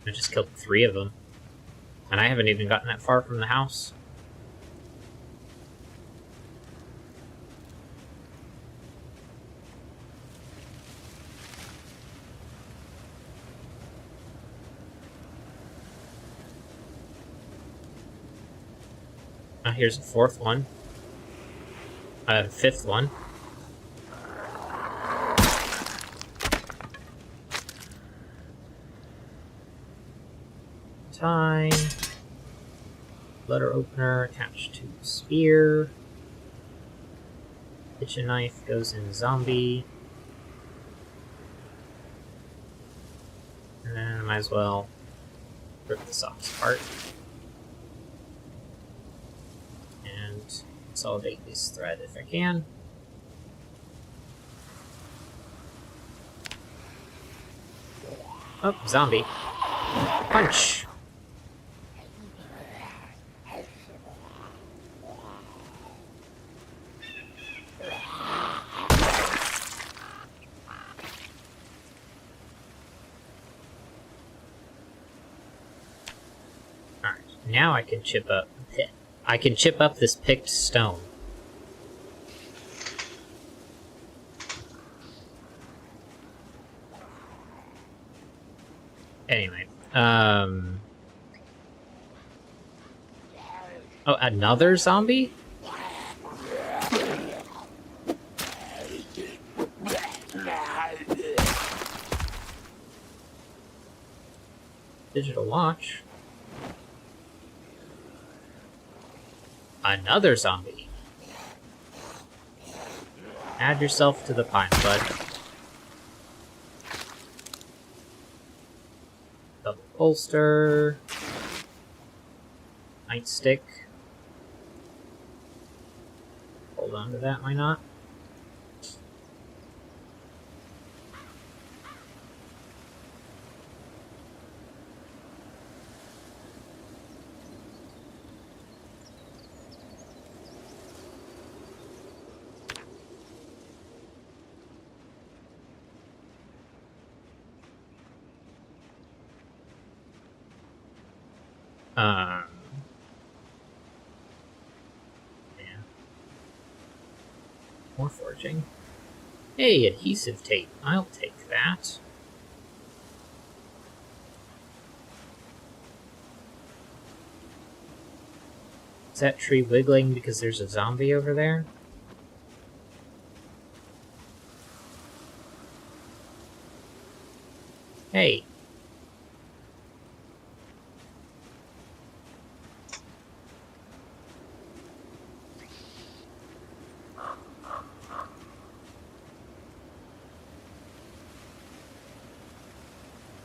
Speaker 1: I just killed 3 of them. And I haven't even gotten that far from the house. Here's a 4th one. A 5th one. Time. Letter opener attached to spear. Kitchen knife goes in zombie. And then I might as well rip the socks apart. And consolidate this thread if I can. Oh, zombie. Punch! Alright, now I can chip up this picked stone. Anyway, oh, another zombie? Digital watch. Another zombie. Add yourself to the pile, bud. Double bolster. Nightstick. Hold on to that, why not? Yeah. More forging. Hey, adhesive tape. I'll take that. Is that tree wiggling because there's a zombie over there? Hey.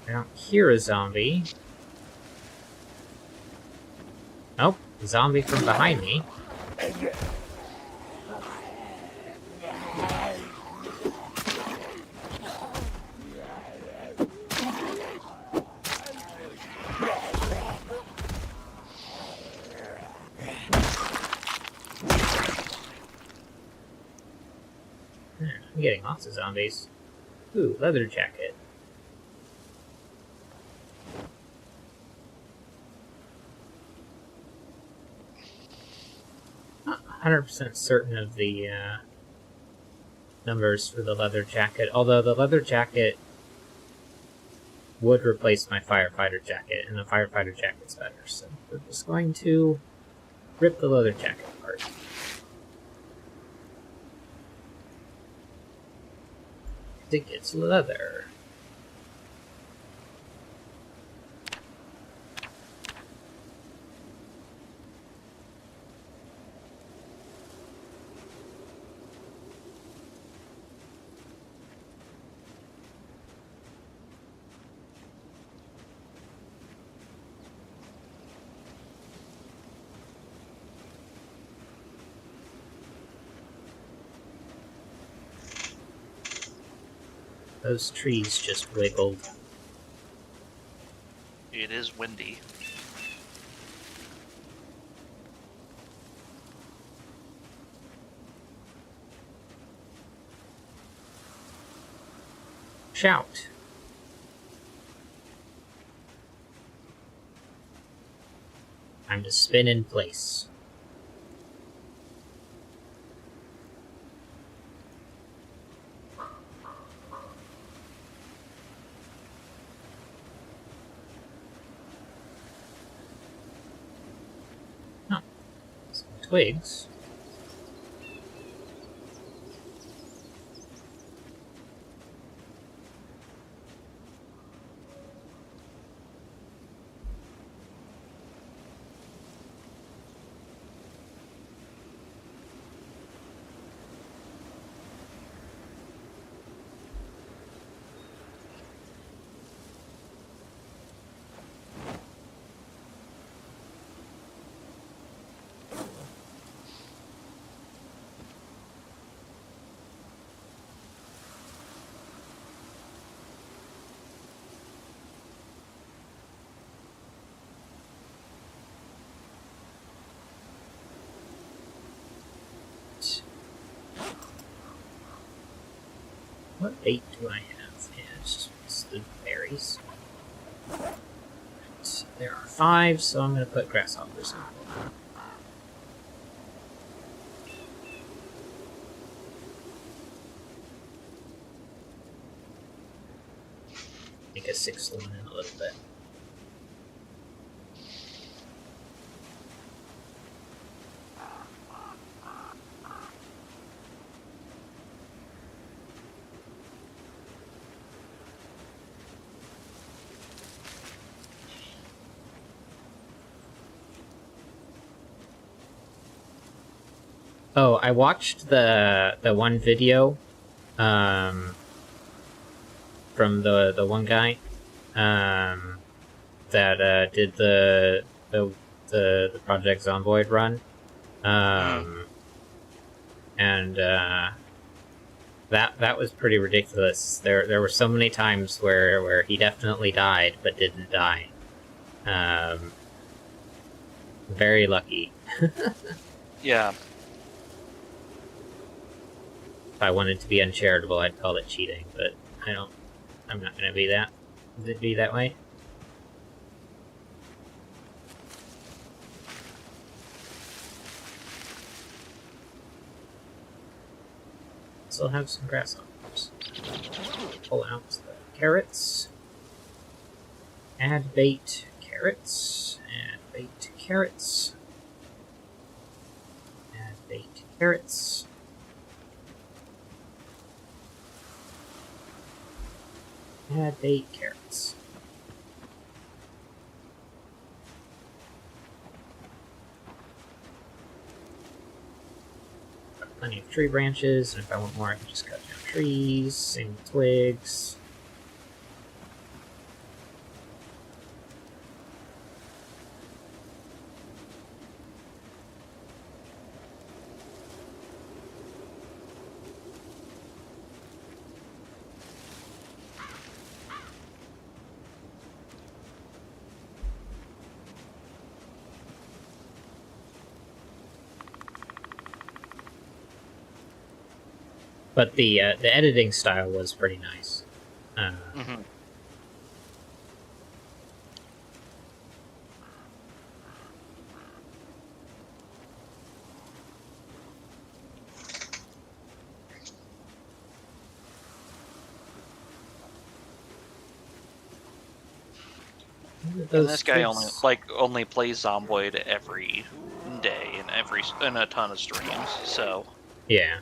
Speaker 1: I don't hear a zombie. Nope, zombie from behind me. I'm getting lots of zombies. Ooh, leather jacket. Not 100% certain of the numbers for the leather jacket, although the leather jacket would replace my firefighter jacket, and the firefighter jacket's better, so we're just going to rip the leather jacket apart. It gets leather. Those trees just wiggled.
Speaker 2: It is windy.
Speaker 1: Shout. Time to spin in place. Oh, some twigs. What bait do I have? Yeah, it's the berries. Right. There are 5, so I'm going to put grasshoppers in. Make a 6th one in a little bit. Oh, I watched the one video from the one guy that did the Project Zomboid run. And that was pretty ridiculous. There were so many times where he definitely died but didn't die. Very lucky.
Speaker 2: Yeah.
Speaker 1: If I wanted to be uncharitable, I'd call it cheating, but I'm not gonna be that way. Still have some grasshoppers. Pull out the carrots. Add bait, carrots. Add bait, carrots. Add bait, carrots. Add bait, carrots. Got plenty of tree branches, and if I want more, I can just cut down trees, same with twigs. But the editing style was pretty nice.
Speaker 2: And this guy only plays Zomboid every day in a ton of streams. So
Speaker 1: yeah.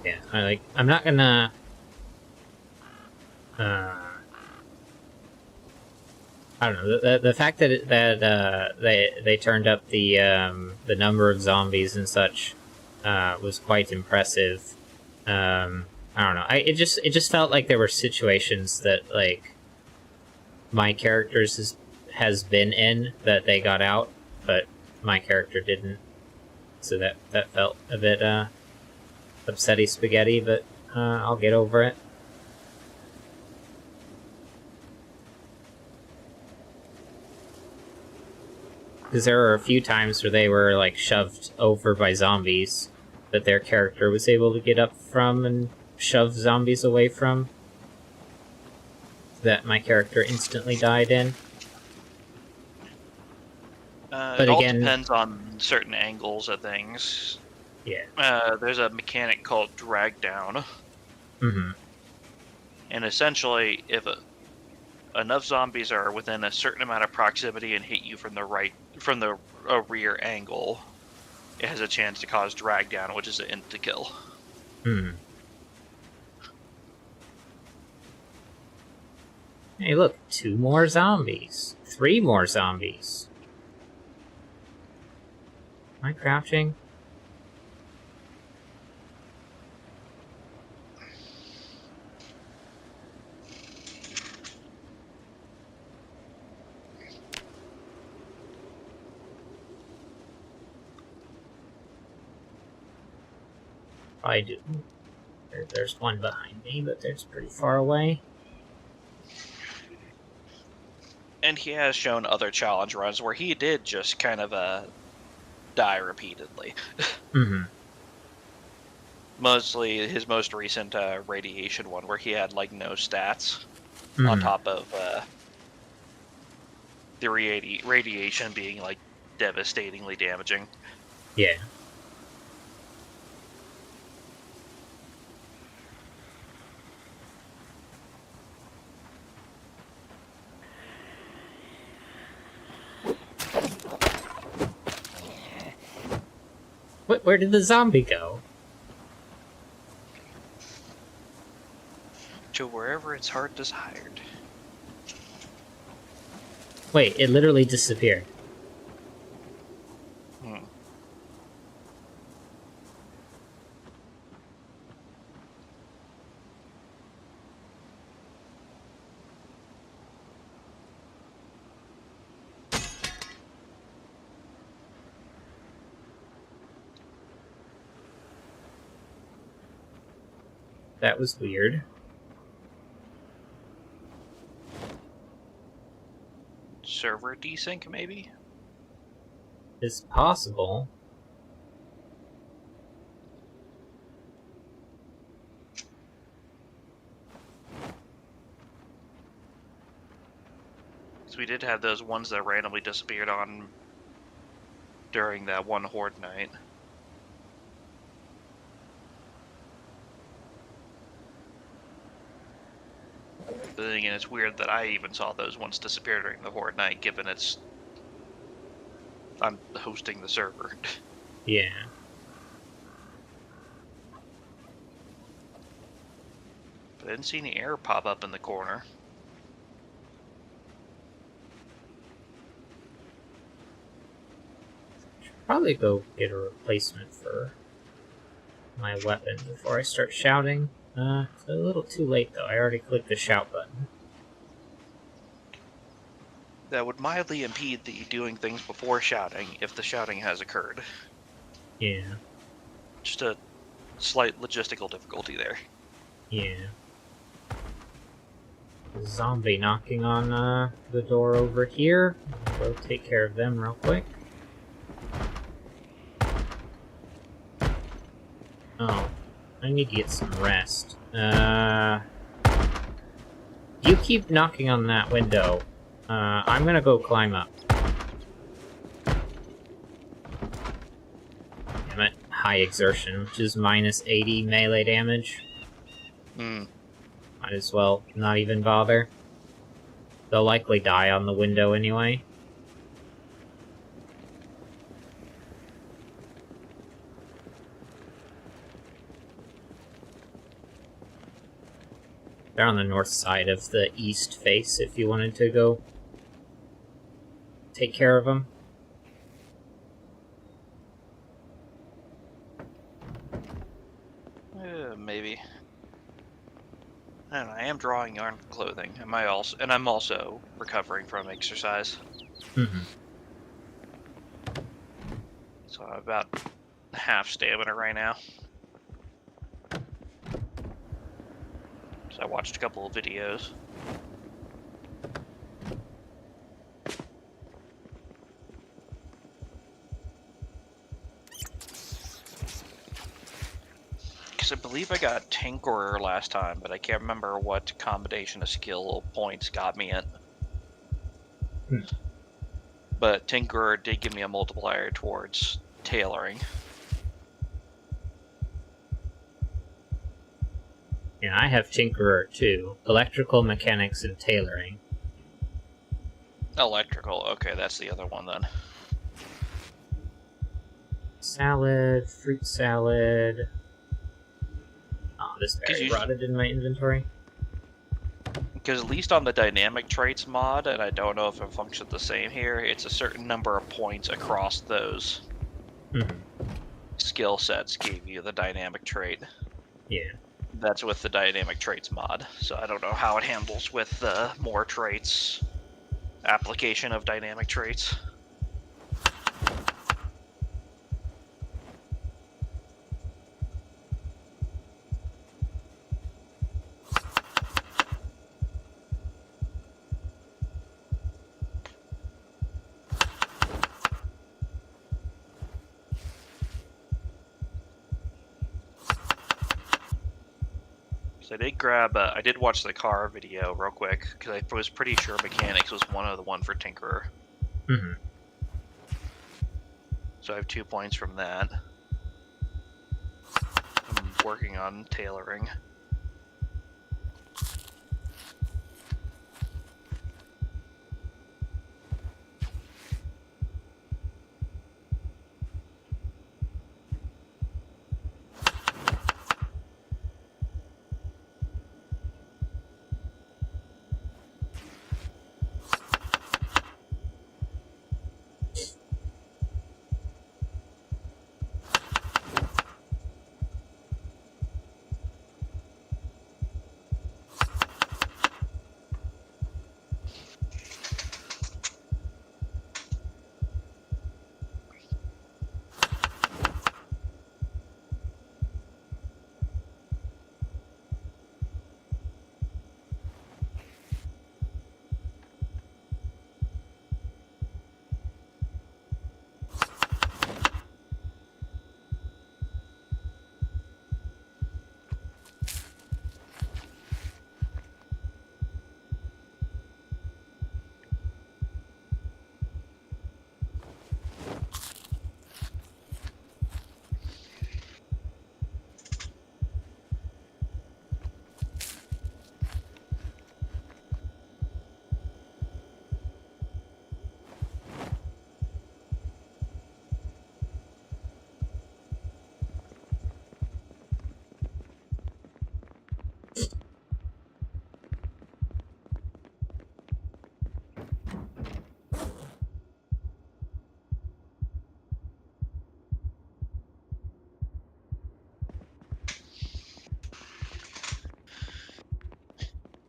Speaker 1: Yeah, I'm not gonna... I don't know, the fact that they turned up the number of zombies and such was quite impressive. I don't know. It just felt like there were situations that like my characters has been in that they got out, but my character didn't. So that felt a bit upsetty spaghetti, but I'll get over it. Because there were a few times where they were like shoved over by zombies that their character was able to get up from and shove zombies away from. That my character instantly died in. But
Speaker 2: it all
Speaker 1: again,
Speaker 2: depends on certain angles of things.
Speaker 1: Yeah.
Speaker 2: There's a mechanic called drag down.
Speaker 1: Mm-hmm.
Speaker 2: And essentially, if enough zombies are within a certain amount of proximity and hit you from the rear angle, it has a chance to cause drag down, which is an insta kill.
Speaker 1: Hmm. Hey, look, 2 more zombies. 3 more zombies. Am I crouching? I do. There's one behind me, but there's pretty far away.
Speaker 2: And he has shown other challenge runs where he did just kind of die repeatedly.
Speaker 1: Mm-hmm.
Speaker 2: Mostly his most recent radiation one, where he had like no stats
Speaker 1: Mm-hmm.
Speaker 2: on top of the radiation being like devastatingly damaging.
Speaker 1: Yeah. Where did the zombie go?
Speaker 2: To wherever its heart desired.
Speaker 1: Wait, it literally disappeared. That was weird.
Speaker 2: Server desync, maybe?
Speaker 1: It's possible.
Speaker 2: Because we did have those ones that randomly disappeared on during that one Horde night. But then again, it's weird that I even saw those ones disappear during the Horde night, given I'm hosting the server.
Speaker 1: Yeah.
Speaker 2: But I didn't see any air pop up in the corner.
Speaker 1: Probably go get a replacement for my weapon before I start shouting. It's a little too late though. I already clicked the shout button.
Speaker 2: That would mildly impede the doing things before shouting if the shouting has occurred.
Speaker 1: Yeah.
Speaker 2: Just a slight logistical difficulty there.
Speaker 1: Yeah. Zombie knocking on the door over here. I'll go take care of them real quick. Oh, I need to get some rest. You keep knocking on that window. I'm gonna go climb up. Damn it. High exertion, which is minus 80 melee damage. Might as well not even bother. They'll likely die on the window anyway. They're on the north side of the east face if you wanted to go take care of them.
Speaker 2: Maybe. I don't know, I am drawing yarn for clothing. I'm also recovering from exercise.
Speaker 1: Mm-hmm.
Speaker 2: So I'm about half stamina right now. So I watched a couple of videos. Because I believe I got Tinkerer last time, but I can't remember what combination of skill points got me it. But Tinkerer did give me a multiplier towards tailoring.
Speaker 1: Yeah, I have Tinkerer too. Electrical, mechanics, and tailoring.
Speaker 2: Electrical, okay, that's the other one then.
Speaker 1: Salad, fruit salad. Oh, this berry rotted in my inventory.
Speaker 2: Because at least on the dynamic traits mod, and I don't know if it functions the same here, it's a certain number of points across those skill sets gave you the dynamic trait.
Speaker 1: Yeah.
Speaker 2: That's with the dynamic traits mod, so I don't know how it handles with the more traits application of dynamic traits. So I did grab, I did watch the car video real quick, because I was pretty sure mechanics was the one for Tinkerer. So I have 2 points from that. I'm working on tailoring.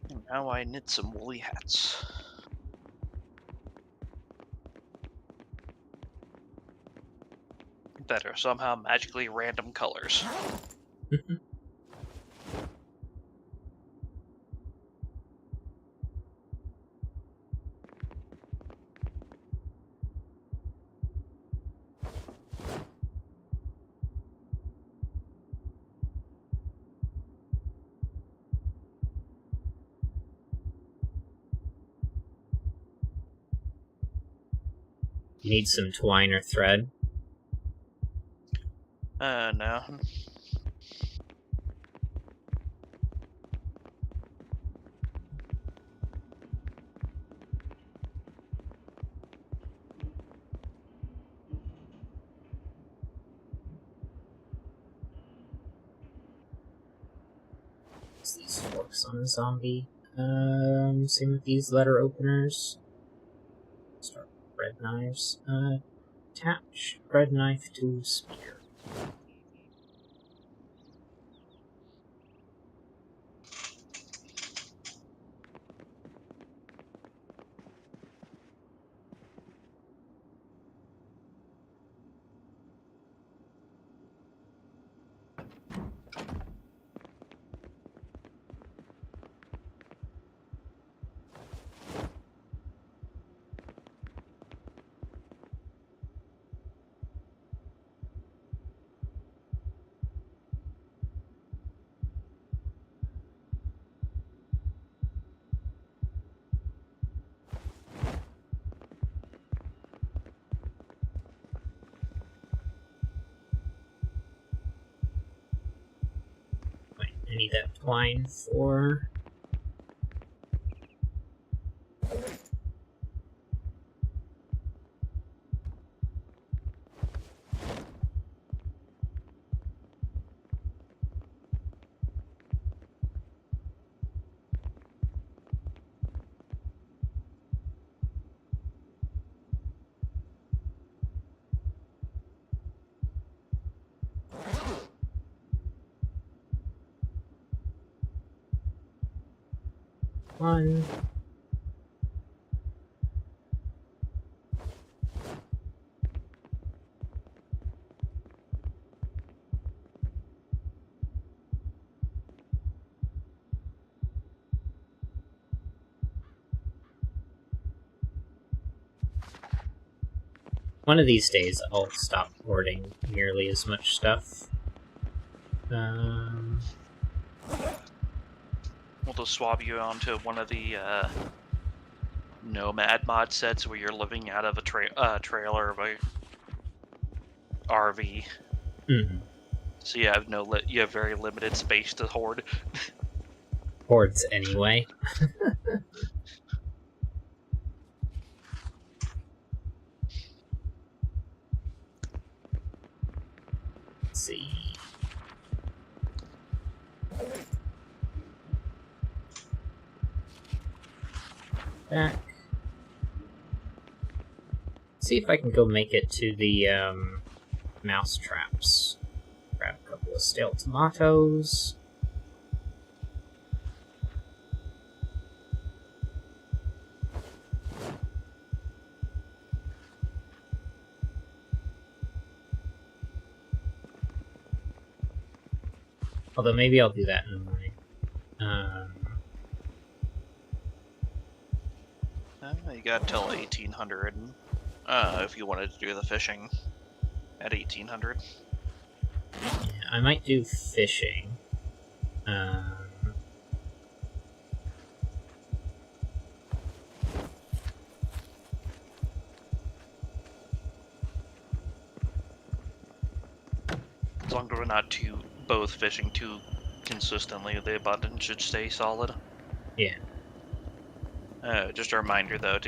Speaker 2: And now I knit some woolly hats. That are somehow magically random colors.
Speaker 1: You need some twine or thread.
Speaker 2: No.
Speaker 1: These use forks on a zombie. Same with these letter openers. Start with bread knives. Attach bread knife to spear. I need that twine for... one. One of these days, I'll stop hoarding nearly as much stuff.
Speaker 2: We'll just swap you onto one of the Nomad mod sets where you're living out of a trailer of a RV.
Speaker 1: Mm-hmm.
Speaker 2: So you have you have very limited space to hoard.
Speaker 1: Hoards anyway. Let's see. Back. See if I can go make it to the mouse traps. Grab a couple of stale tomatoes. Although maybe I'll do that in the morning.
Speaker 2: You got till 1800 if you wanted to do the fishing at 1800.
Speaker 1: Yeah, I might do fishing.
Speaker 2: As long as we're not both fishing too consistently, the abundance should stay solid.
Speaker 1: Yeah.
Speaker 2: Just a reminder, though,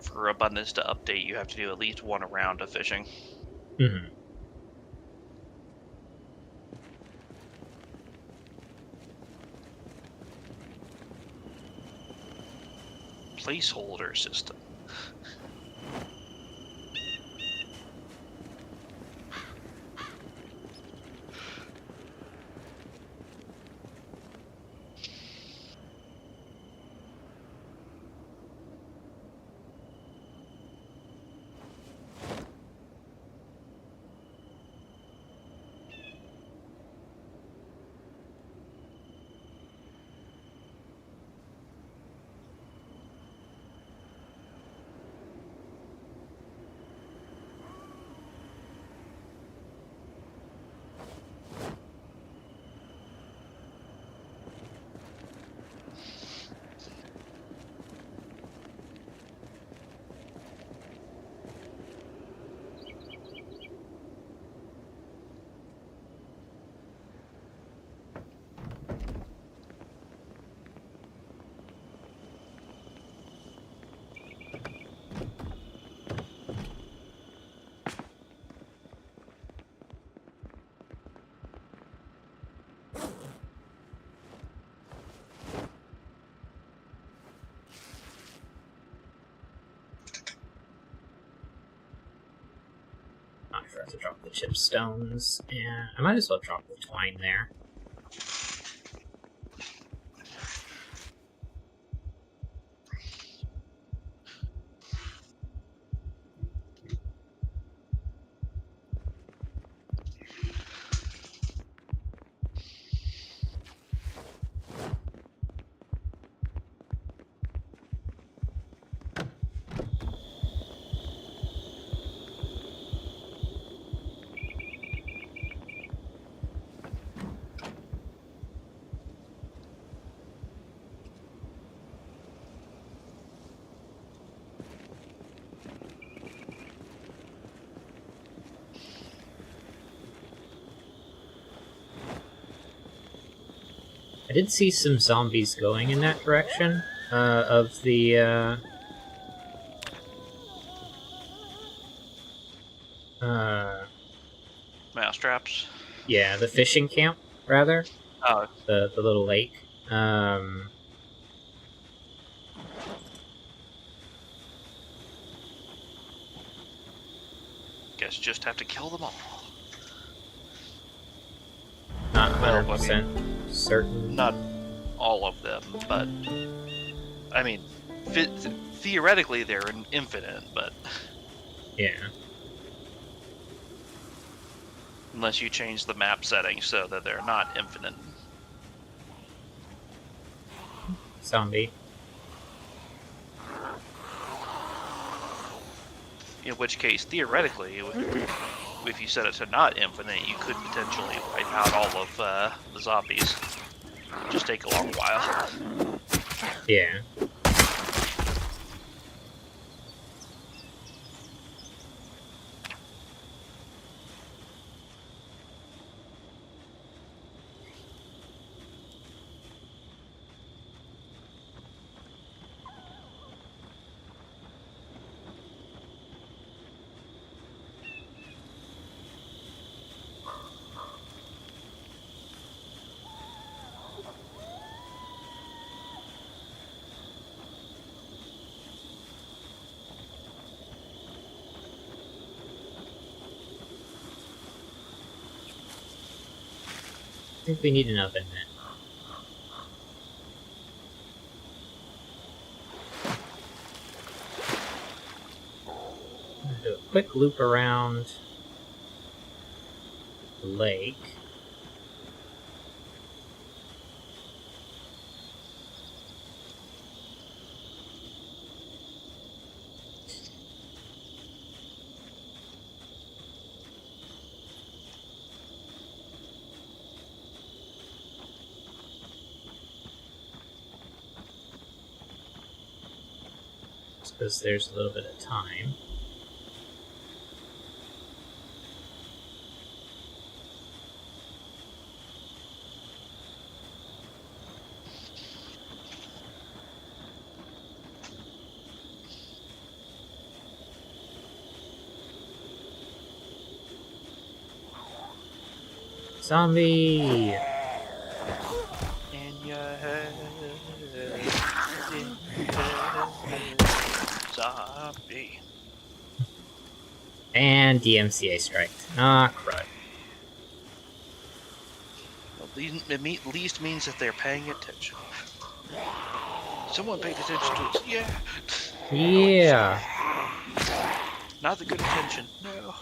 Speaker 2: for abundance to update, you have to do at least one round of fishing.
Speaker 1: Mm-hmm.
Speaker 2: Placeholder system.
Speaker 1: forgot to drop the chipstones, and I might as well drop the twine there. I did see some zombies going in that direction, of the,
Speaker 2: Mousetraps.
Speaker 1: yeah, the fishing camp, rather.
Speaker 2: Oh,
Speaker 1: The little lake.
Speaker 2: guess just have to kill them all.
Speaker 1: Not
Speaker 2: Well,
Speaker 1: 100% certain.
Speaker 2: Not all of them, but I mean, theoretically they're infinite, but
Speaker 1: Yeah.
Speaker 2: unless you change the map settings so that they're not infinite.
Speaker 1: Zombie.
Speaker 2: In which case, theoretically, if you set it to not infinite, you could potentially wipe out all of the zombies. Just take a long while.
Speaker 1: Yeah. I think we need an oven then. I'm gonna do a quick loop around the lake. Because there's a little bit of time. Zombie!
Speaker 2: In your head, zombie.
Speaker 1: And DMCA striked. Ah, crud.
Speaker 2: At least means that they're paying attention. Someone paid attention to us. Yeah.
Speaker 1: Yeah.
Speaker 2: Not the good attention. No.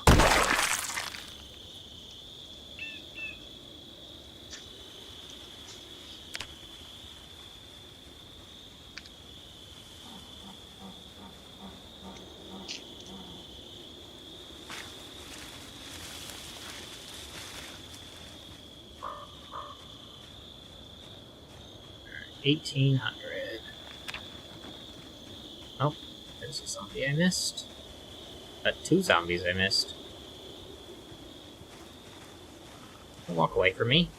Speaker 1: $1,800. Oh, there's a zombie I missed. 2 zombies I missed. Don't walk away from me.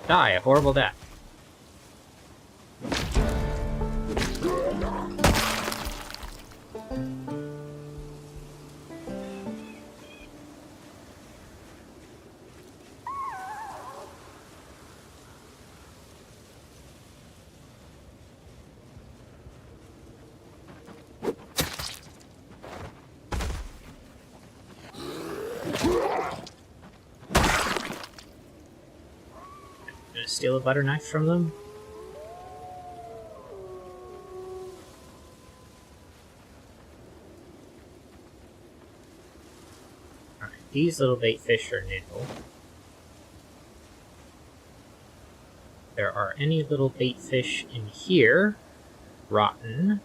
Speaker 1: Die a horrible death. steal a butter knife from them? Alright, these little bait fish are new. There are any little bait fish in here. Rotten.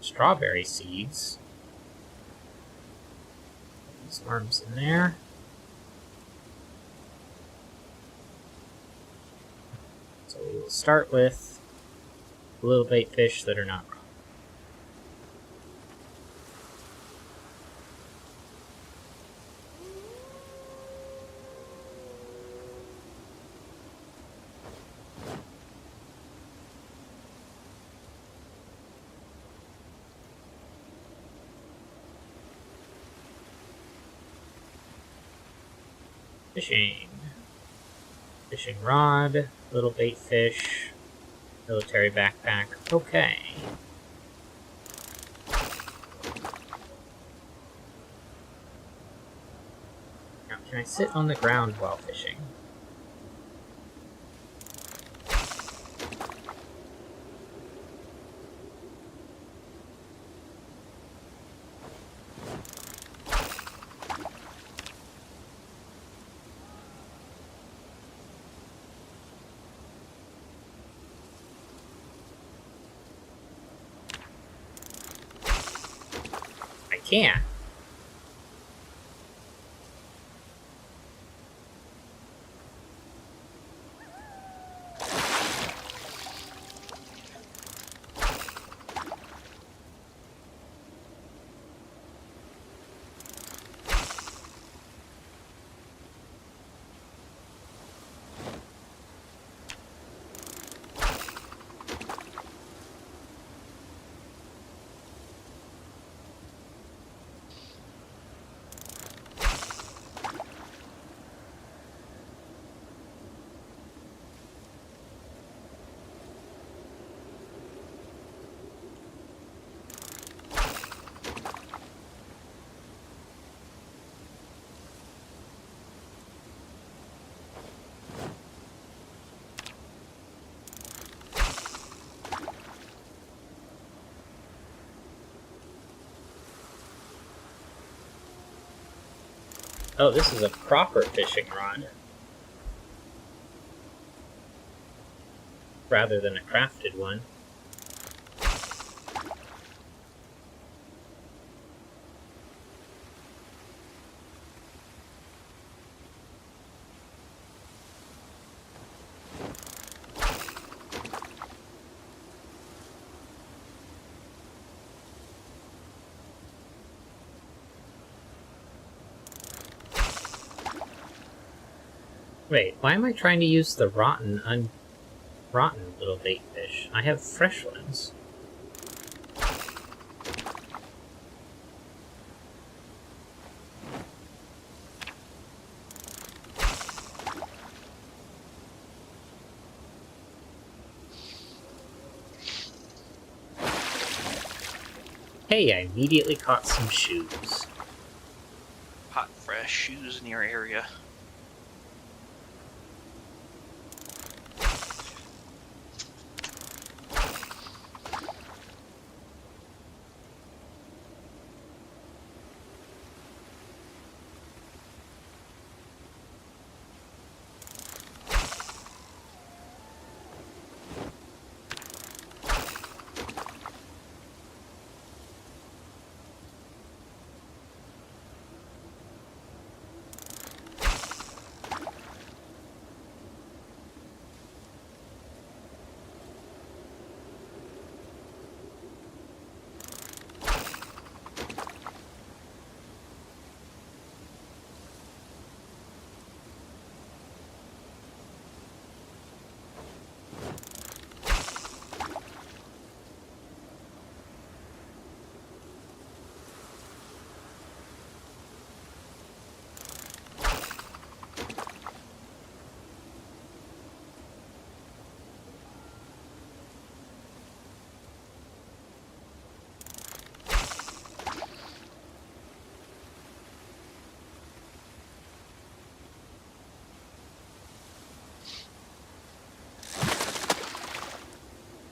Speaker 1: Strawberry seeds. These worms in there. So we will start with the little bait fish that are not rotten. Fishing. Fishing rod, little bait fish, military backpack. Okay. Now, can I sit on the ground while fishing? Can't. Oh, this is a proper fishing rod. Rather than a crafted one. Wait, why am I trying to use the rotten little bait fish? I have fresh ones. Hey, I immediately caught some shoes.
Speaker 2: Hot, fresh shoes in your area.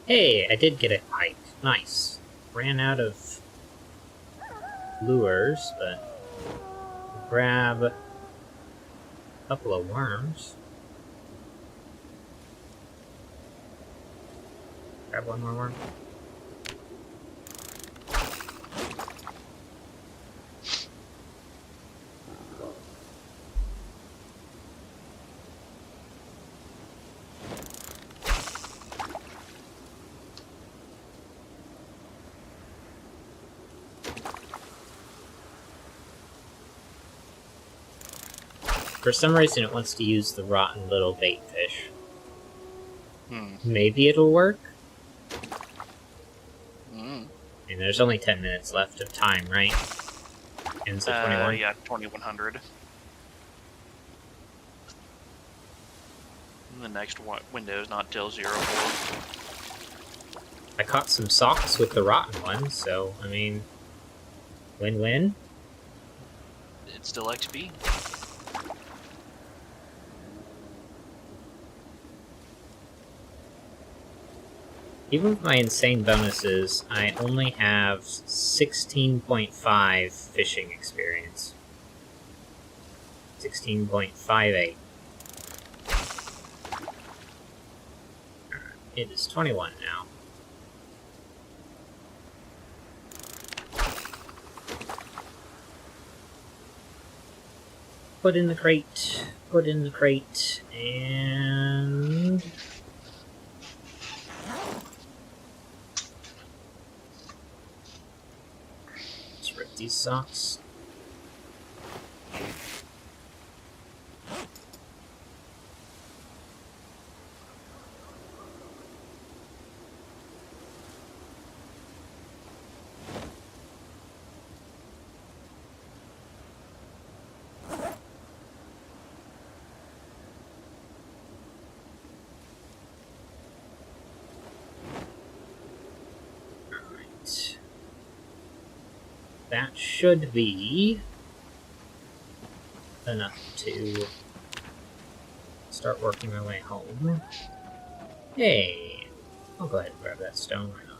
Speaker 1: Hey, I did get a pike. Nice. Ran out of lures, but I'll grab a couple of worms. Grab one more worm. For some reason, it wants to use the rotten little bait fish. Maybe it'll work? And there's only 10 minutes left of time, right? Ends at 21?
Speaker 2: Yeah, 2100. And the next window is not till 04.
Speaker 1: I caught some socks with the rotten one, so, I mean, win-win.
Speaker 2: It's still XP.
Speaker 1: Even with my insane bonuses, I only have 16.5 fishing experience. 16.58. It is 21 now. Put in the crate, and... let's rip these socks. That should be enough to start working my way home. Hey, I'll go ahead and grab that stone, why not?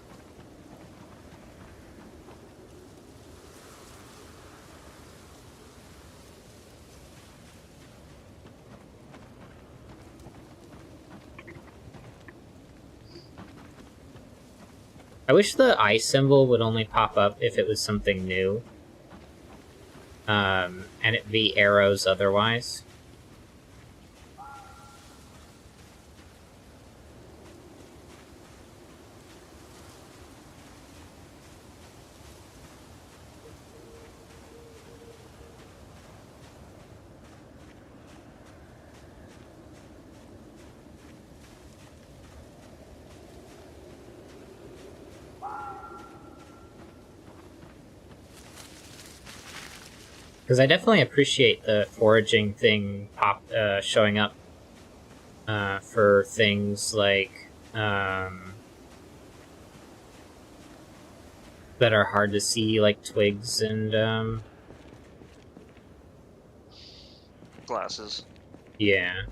Speaker 1: I wish the eye symbol would only pop up if it was something new. And it'd be arrows otherwise. Because I definitely appreciate the foraging thing showing up for things like that are hard to see, like twigs and
Speaker 2: Glasses.
Speaker 1: yeah.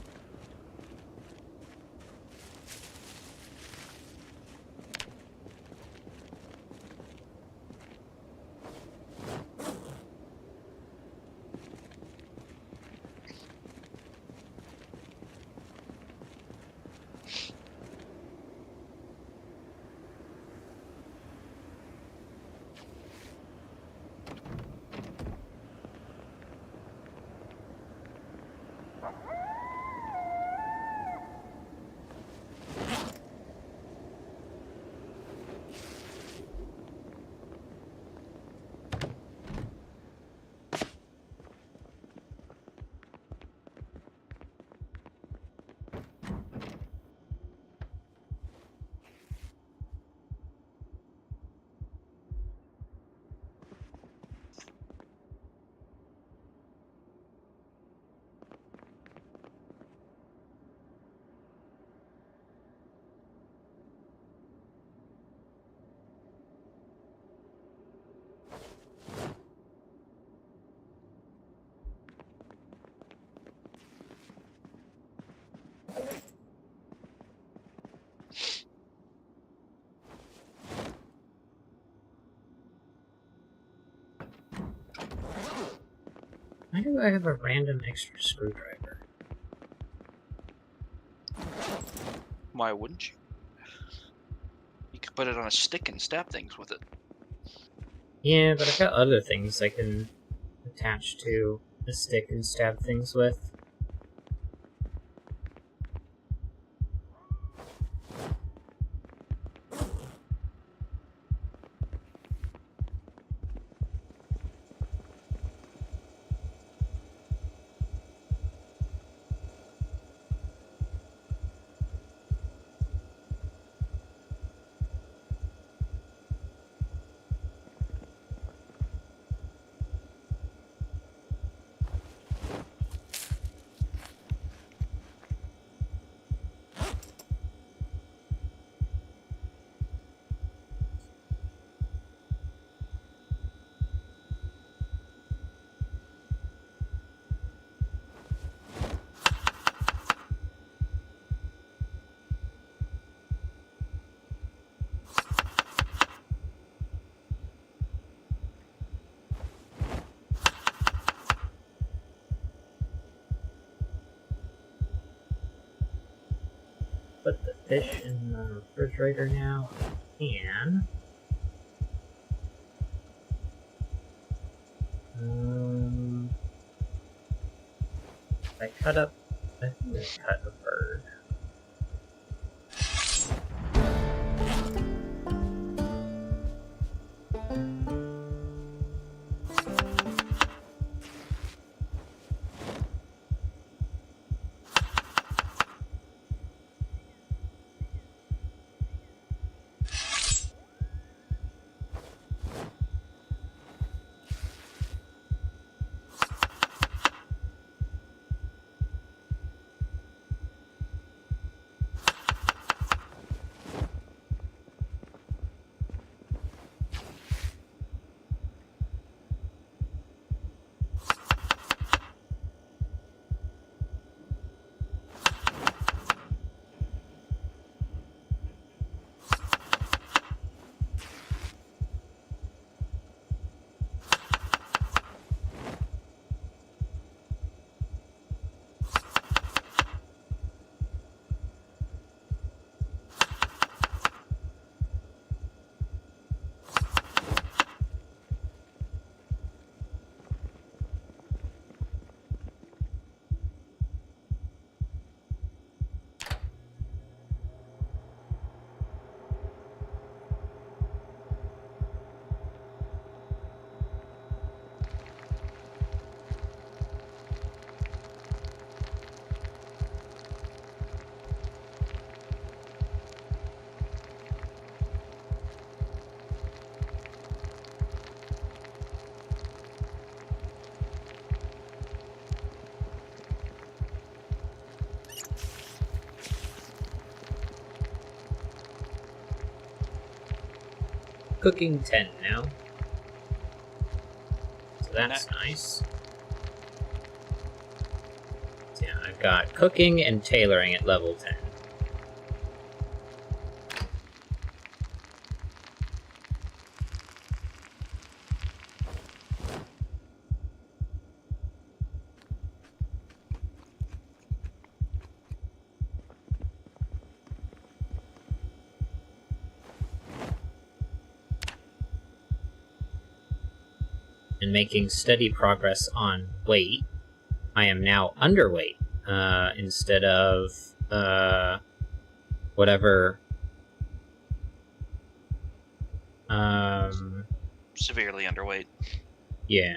Speaker 1: Why do I have a random extra screwdriver?
Speaker 2: Why wouldn't you? You could put it on a stick and stab things with it.
Speaker 1: Yeah, but I've got other things I can attach to a stick and stab things with. Put the fish in the refrigerator now. And I cut up. I think I cut a bird. Cooking 10 now. So that's nice. So yeah, I've got cooking and tailoring at level 10. And making steady progress on weight. I am now underweight, instead of, whatever,
Speaker 2: Severely underweight.
Speaker 1: yeah.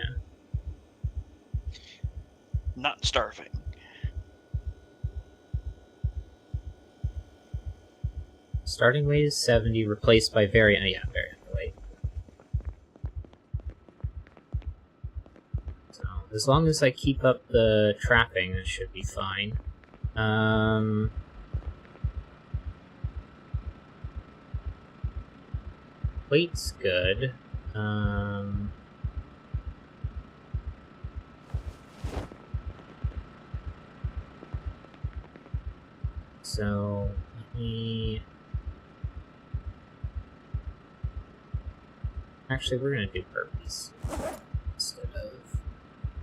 Speaker 2: Not starving.
Speaker 1: Starting weight is 70, replaced by very underweight. So, as long as I keep up the trapping, that should be fine. Weight's good. So, let me... Actually, we're gonna do burpees instead of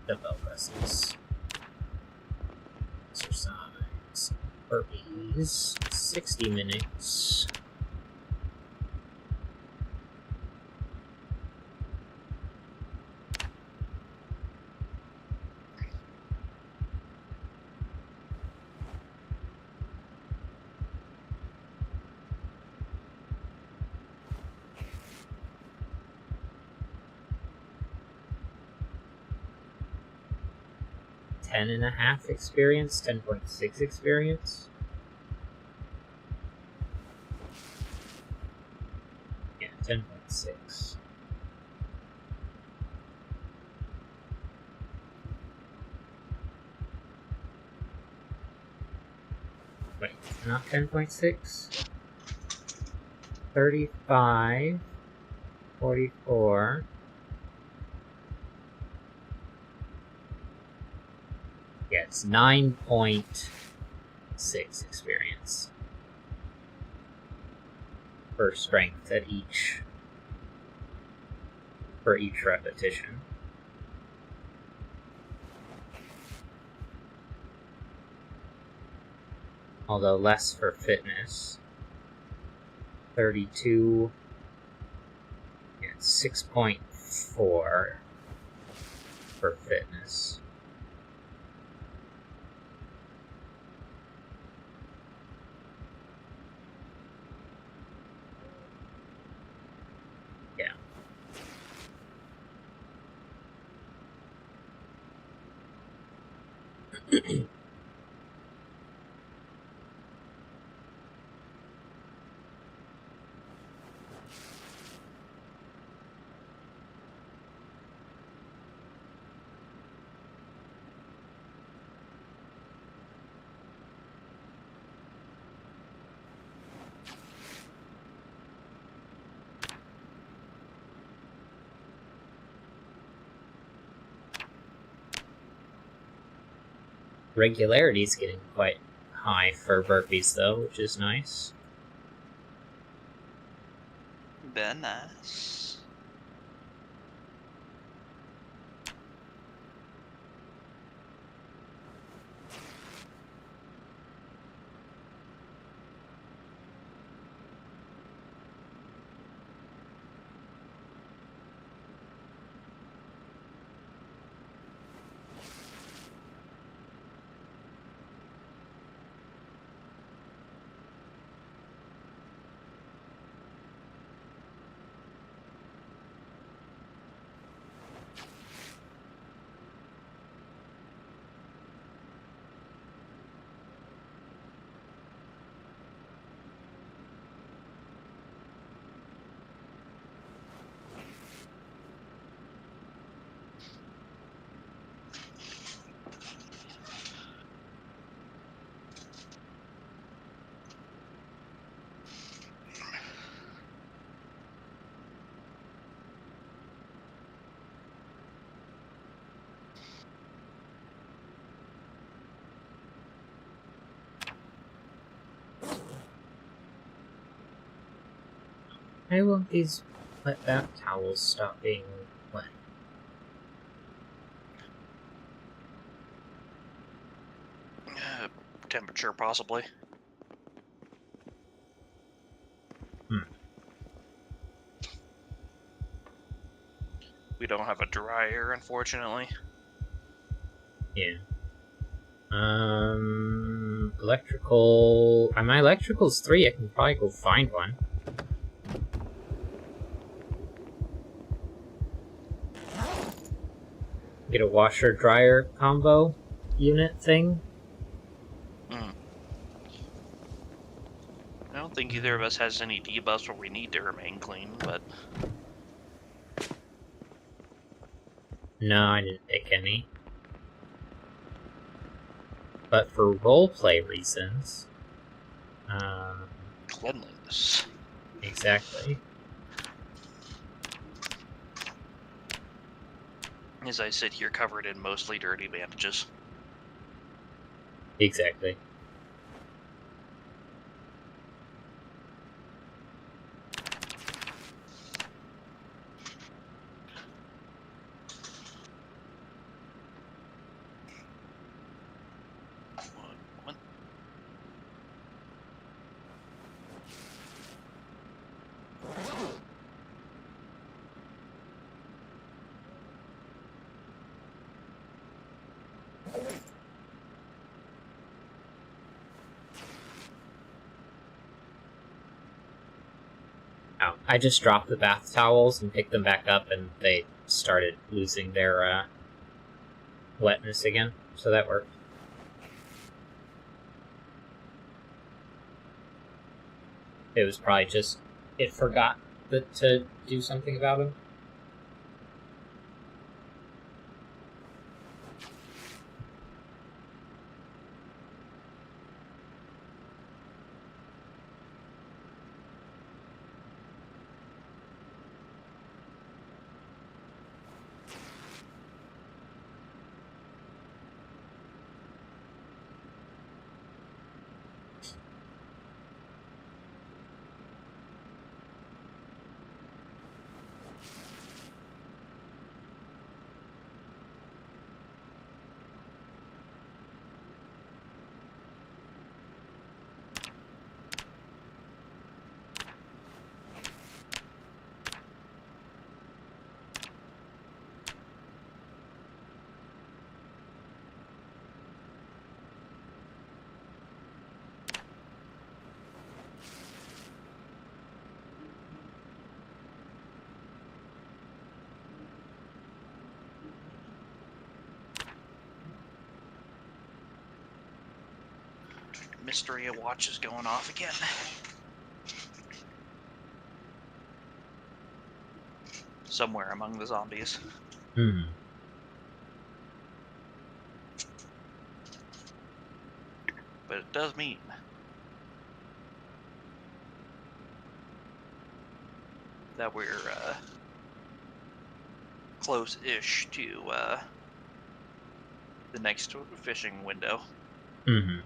Speaker 1: dumbbell presses. Exercise. Burpees. 60 minutes. Ten and a half experience, 10.6 experience. Yeah, 10.6. Wait, not 10.6? 35, 44. Yeah, it's 9.6 experience for strength at for each repetition. Although less for fitness. 32. Yeah, 6.4 for fitness. Yeah. Regularity's getting quite high for burpees, though, which is nice.
Speaker 2: Very nice.
Speaker 1: Why won't these wet bath towels stop being wet?
Speaker 2: Temperature, possibly. We don't have a dryer, unfortunately.
Speaker 1: Yeah. Electrical... My electrical's 3, I can probably go find one. Get a washer-dryer combo unit thing.
Speaker 2: I don't think either of us has any debuffs where we need to remain clean, but...
Speaker 1: No, I didn't pick any. But for roleplay reasons...
Speaker 2: Cleanliness.
Speaker 1: Exactly.
Speaker 2: As I sit here covered in mostly dirty bandages.
Speaker 1: Exactly. I just dropped the bath towels and picked them back up, and they started losing their wetness again, so that worked. It was probably just it forgot to do something about them.
Speaker 2: Mystery watch is going off again. Somewhere among the zombies. But it does mean that we're close-ish to the next fishing window.
Speaker 1: Mm-hmm.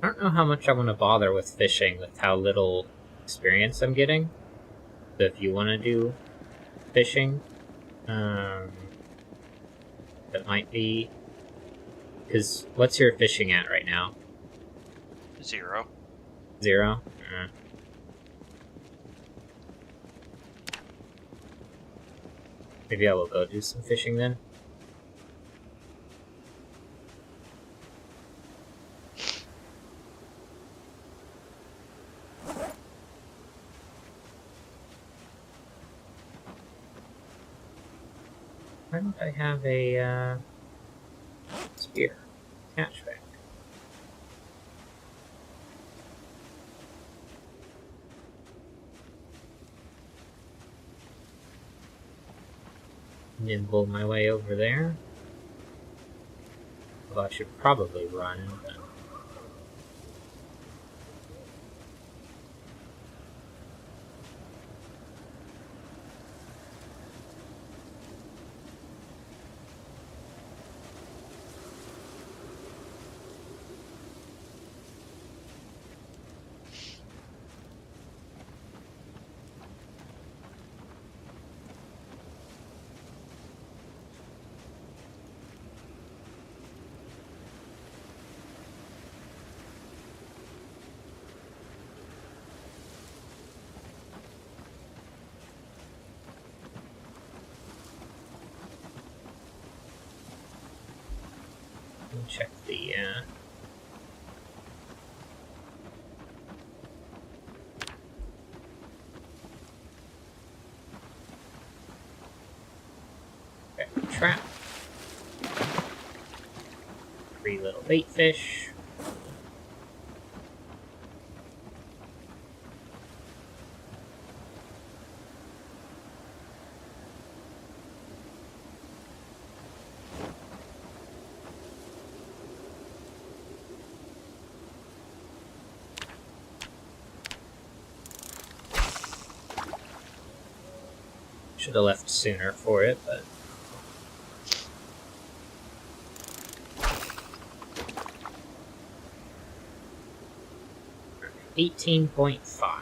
Speaker 1: I don't know how much I want to bother with fishing with how little experience I'm getting. So if you want to do fishing, that might be... Because what's your fishing at right now?
Speaker 2: 0.
Speaker 1: 0? Maybe I will go do some fishing then. Why don't I have a spear? Hatchback. Nimble my way over there. Although I should probably run, but... check the, trap. 3 little bait fish. Should have left sooner for it, but 18.5.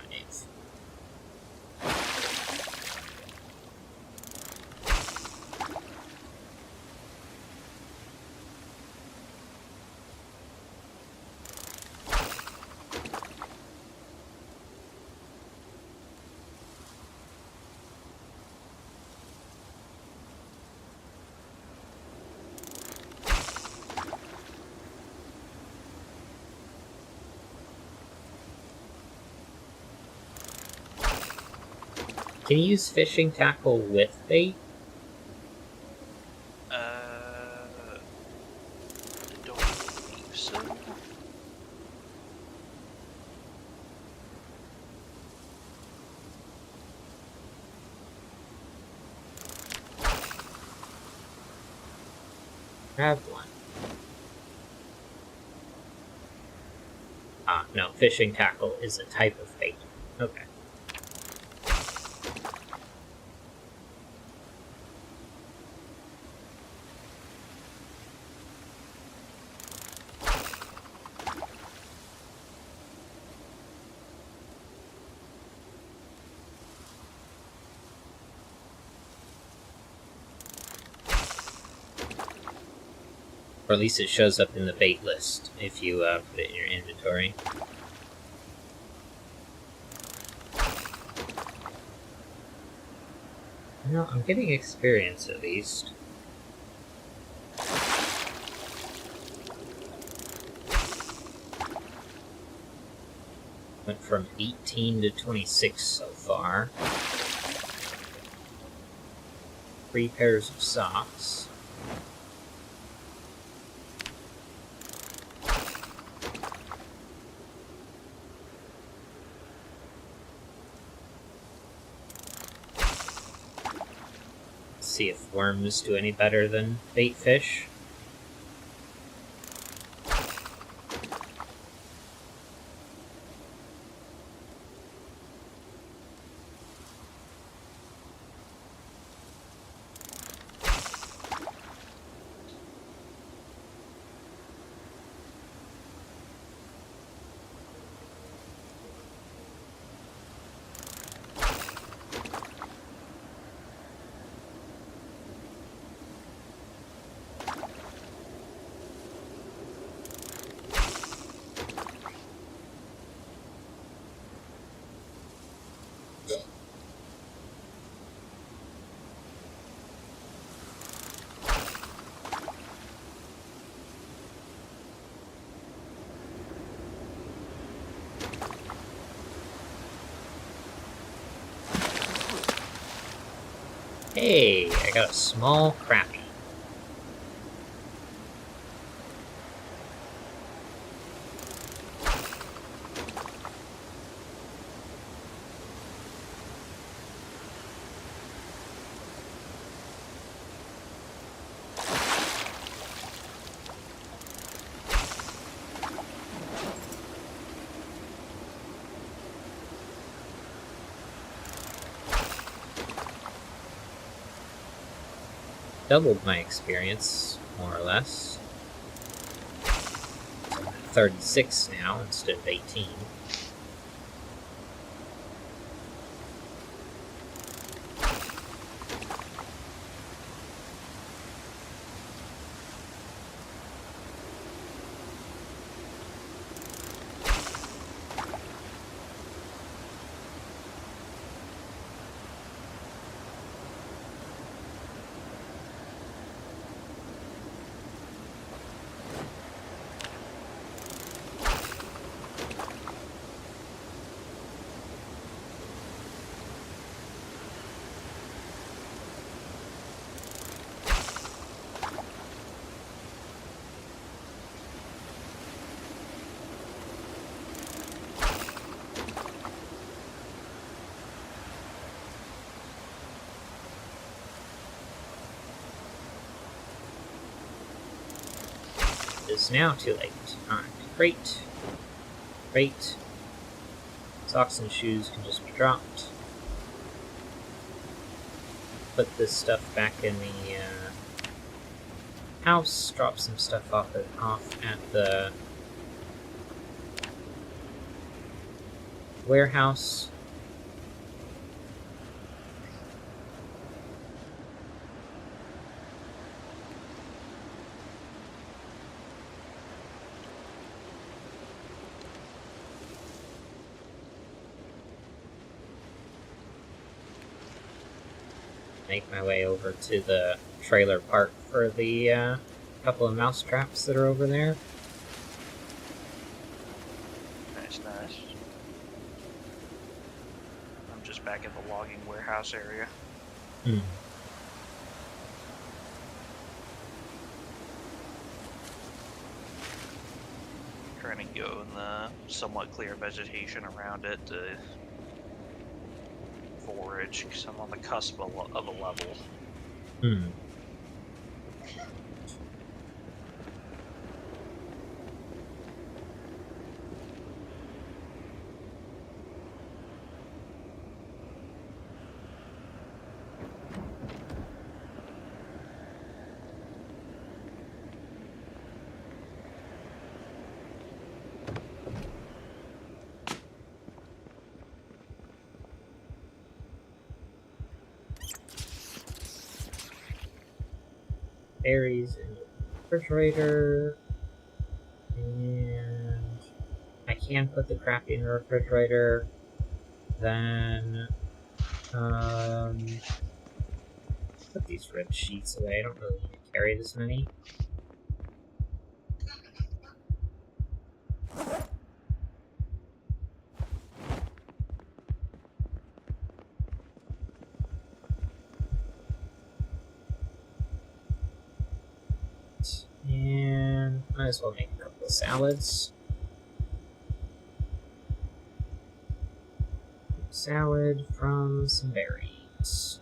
Speaker 1: Can you use fishing tackle with bait?
Speaker 2: I don't believe so.
Speaker 1: Grab one. Ah, no, fishing tackle is a type of bait. Okay. Or at least it shows up in the bait list if you put it in your inventory. No, I'm getting experience at least. Went from 18 to 26 so far. 3 pairs of socks. See if worms do any better than bait fish. Hey, I got a small crappie. Doubled my experience, more or less. So I'm at 36 now instead of 18. is now too late. Alright, great. Great. Socks and shoes can just be dropped. Put this stuff back in the house. Drop some stuff off at the warehouse. Make my way over to the trailer park for the couple of mouse traps that are over there.
Speaker 2: Nice. I'm just back in the logging warehouse area. Trying to go in the somewhat clear vegetation around it to forage, because I'm on the cusp of a level.
Speaker 1: Berries in the refrigerator. And I can put the crafting in the refrigerator. Then put these red sheets away. I don't really need to carry this many. And might as well make a couple of salads. Salad from some berries.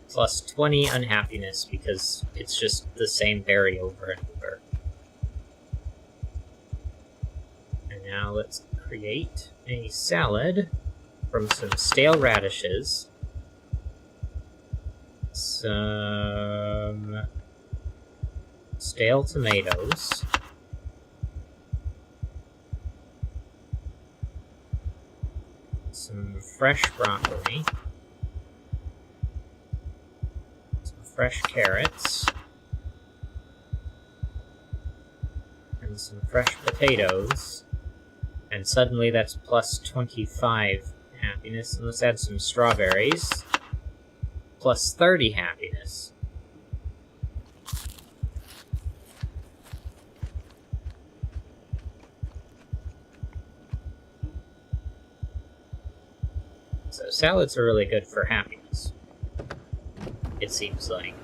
Speaker 1: Plus 20 unhappiness because it's just the same berry over and over. And now let's create a salad from some stale radishes, some stale tomatoes, some fresh broccoli, fresh carrots, and some fresh potatoes, and suddenly that's plus 25 happiness. And let's add some strawberries, plus 30 happiness. So salads are really good for happiness. It seems like,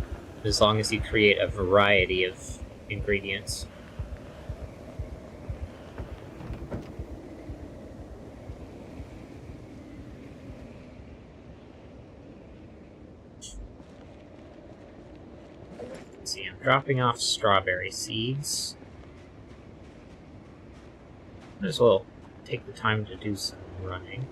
Speaker 1: as long as you create a variety of ingredients. Let's see, I'm dropping off strawberry seeds. Might as well take the time to do some running.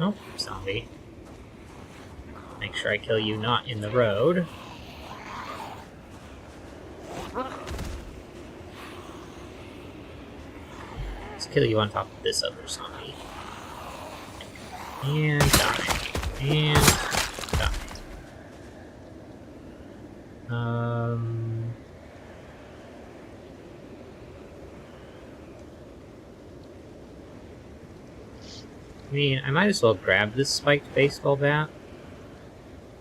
Speaker 1: Oh, zombie. Make sure I kill you not in the road. Let's kill you on top of this other zombie. And die. And die. I mean, I might as well grab this spiked baseball bat.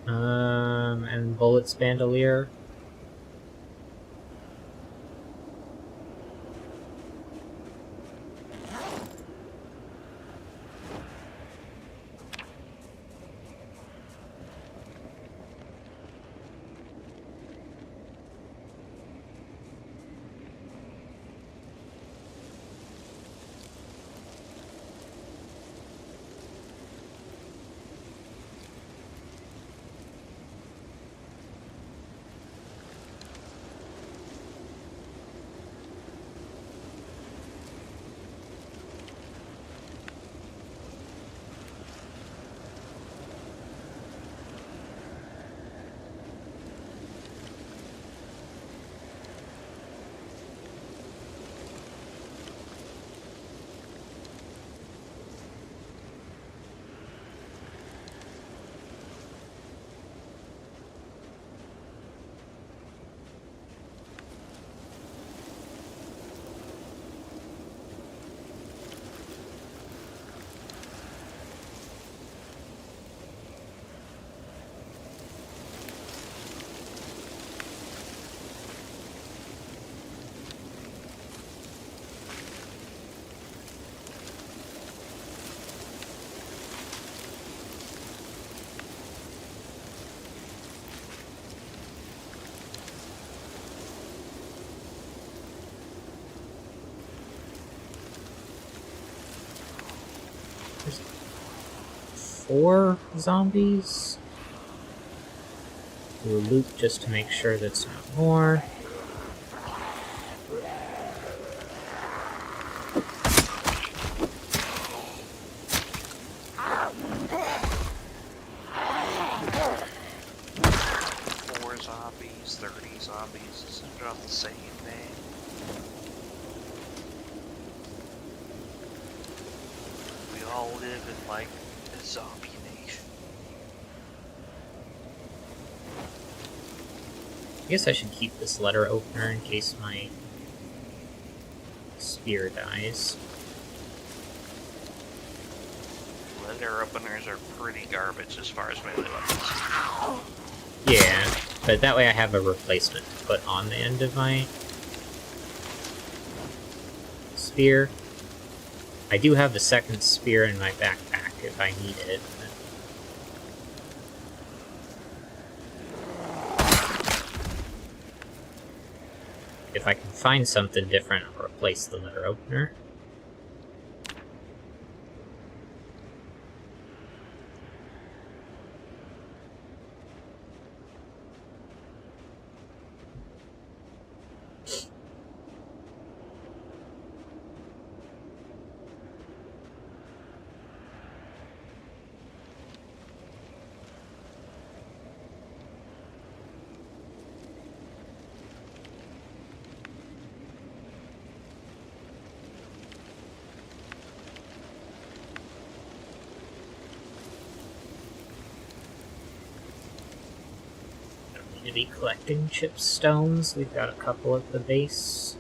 Speaker 1: And bullets bandolier. There's 4 zombies. Do a loop just to make sure that's not more.
Speaker 2: Zombies, 30 zombies, isn't all the same, man. We all live in, like, a zombie nation.
Speaker 1: I guess I should keep this letter opener in case my spear dies.
Speaker 2: Letter openers are pretty garbage as far as melee weapons.
Speaker 1: Yeah, but that way I have a replacement to put on the end of my spear. I do have the second spear in my backpack if I need it. If I can find something different, I'll replace the letter opener. To be collecting chip stones. We've got a couple at the base.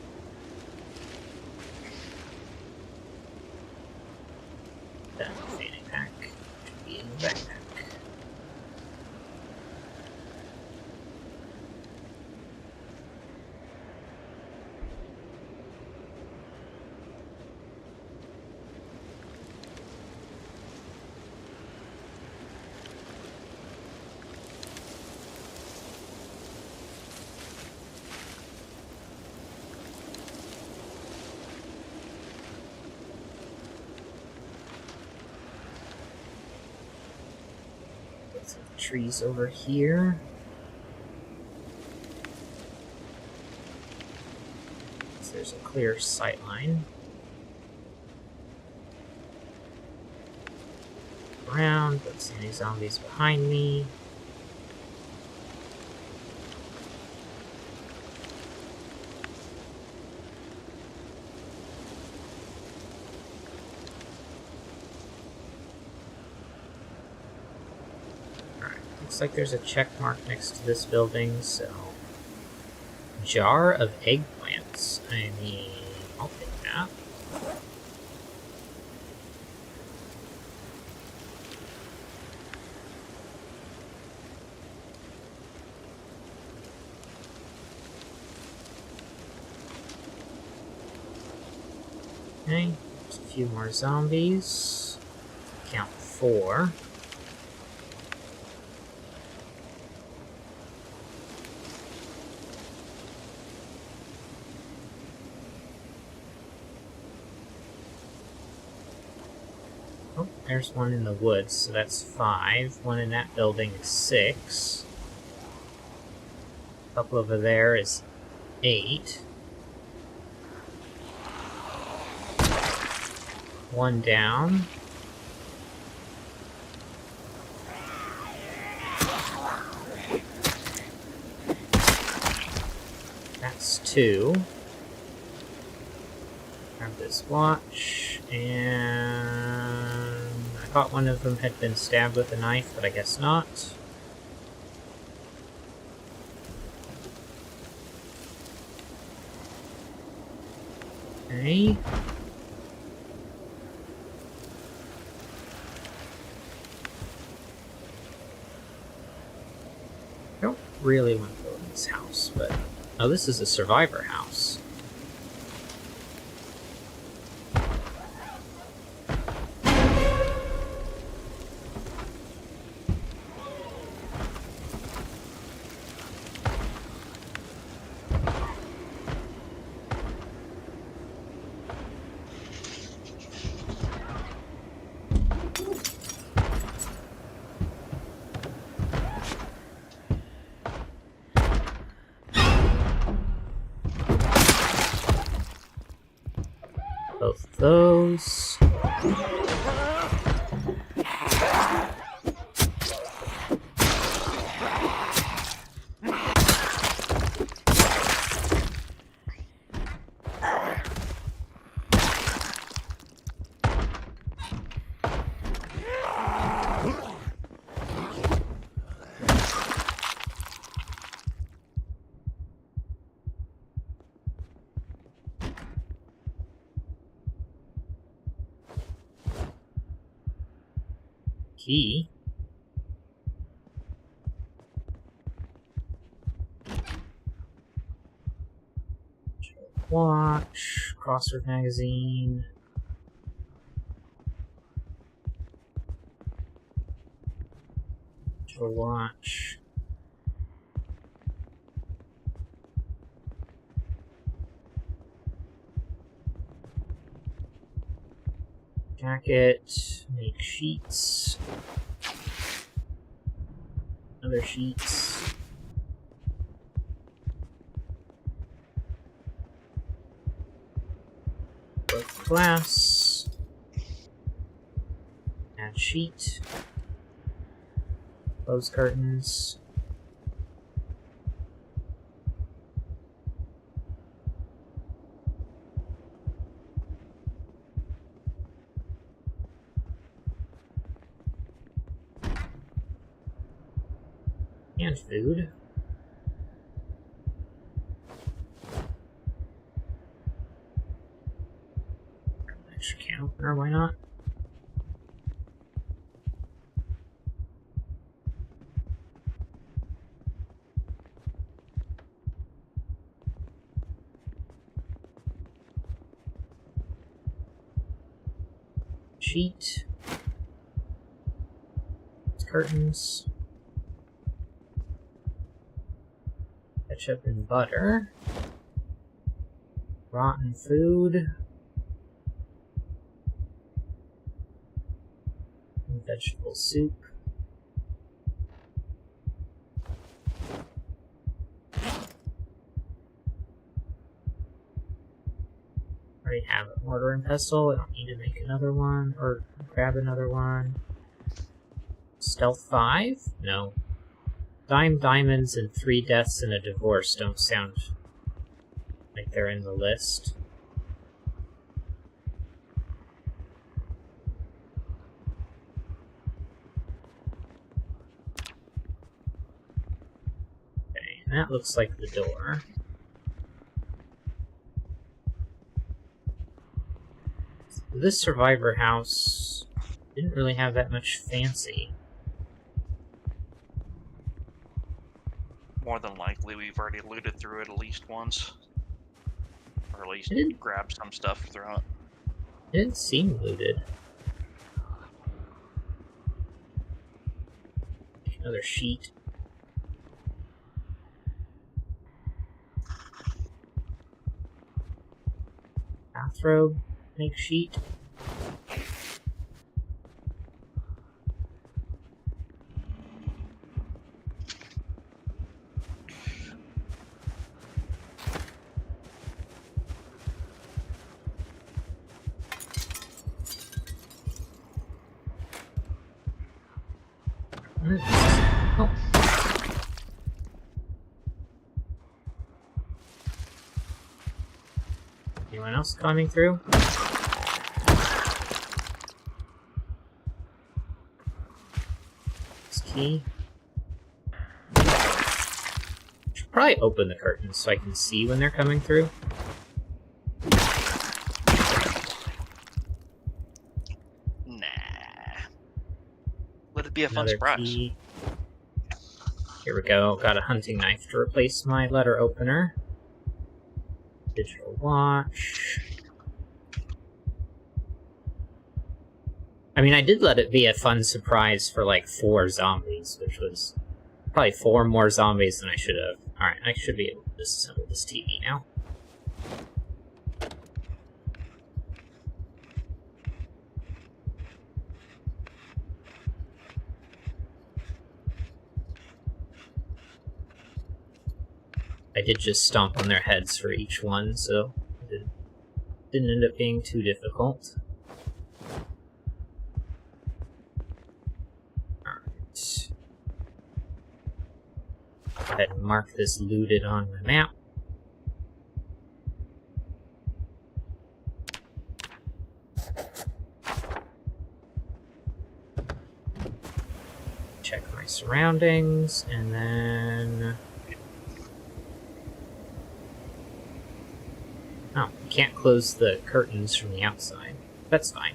Speaker 1: That fanny pack should be in the backpack. Some trees over here. So there's a clear sight line. around. Don't see any zombies behind me. Alright, looks like there's a check mark next to this building, so... Jar of eggplants. I mean, I'll take that. Okay, there's a few more zombies. Count 4. Oh, there's one in the woods, so that's 5. One in that building is 6. A couple over there is 8. One down. That's 2. Grab this watch, and I thought one of them had been stabbed with a knife, but I guess not. Okay. I don't really want to go in this house, but... Oh, this is a survivor house. Both of those. Key. Watch. Crossword magazine. Watch. Jacket. Make sheets. Other sheets. Broke glass. Add sheet. Close curtains. And food. Extra can opener, why not? Sheet. Curtains. Ketchup and butter. Rotten food. And vegetable soup. Already have a mortar and pestle. I don't need to make another one or grab another one. Stealth 5? No. Diamonds, and 3 deaths and a divorce don't sound like they're in the list. Okay, and that looks like the door. This survivor house didn't really have that much fancy.
Speaker 2: More than likely, we've already looted through it at least once. Or at least grabbed some stuff through it.
Speaker 1: It didn't seem looted. Another sheet. Bathrobe, make sheet. Oh. Anyone else coming through? This key. Should probably open the curtains so I can see when they're coming through.
Speaker 2: Nah. Let it be a fun
Speaker 1: Another
Speaker 2: surprise.
Speaker 1: key. Here we go. Got a hunting knife to replace my letter opener. Digital watch. I mean, I did let it be a fun surprise for like 4 zombies, which was probably 4 more zombies than I should have. Alright, I should be able to disassemble this TV now. I did just stomp on their heads for each one, so it didn't end up being too difficult. Alright. Go ahead and mark this looted on my map. Check my surroundings, and then... Oh, you can't close the curtains from the outside. That's fine.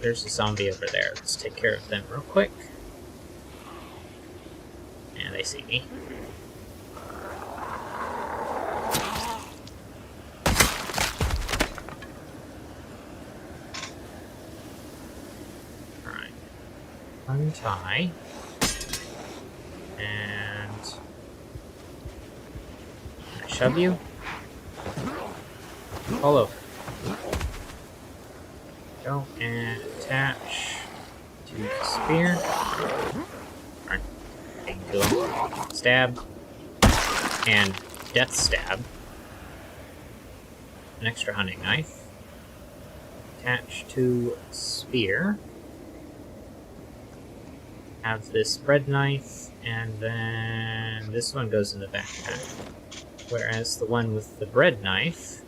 Speaker 1: There's a zombie over there. Let's take care of them real quick. And they see me. Alright. Untie. And... Can I shove you? All over. Go and attach to the spear. Alright. Go. Stab. And death stab. An extra hunting knife. Attach to spear. Have this bread knife, and then this one goes in the backpack. Whereas the one with the bread knife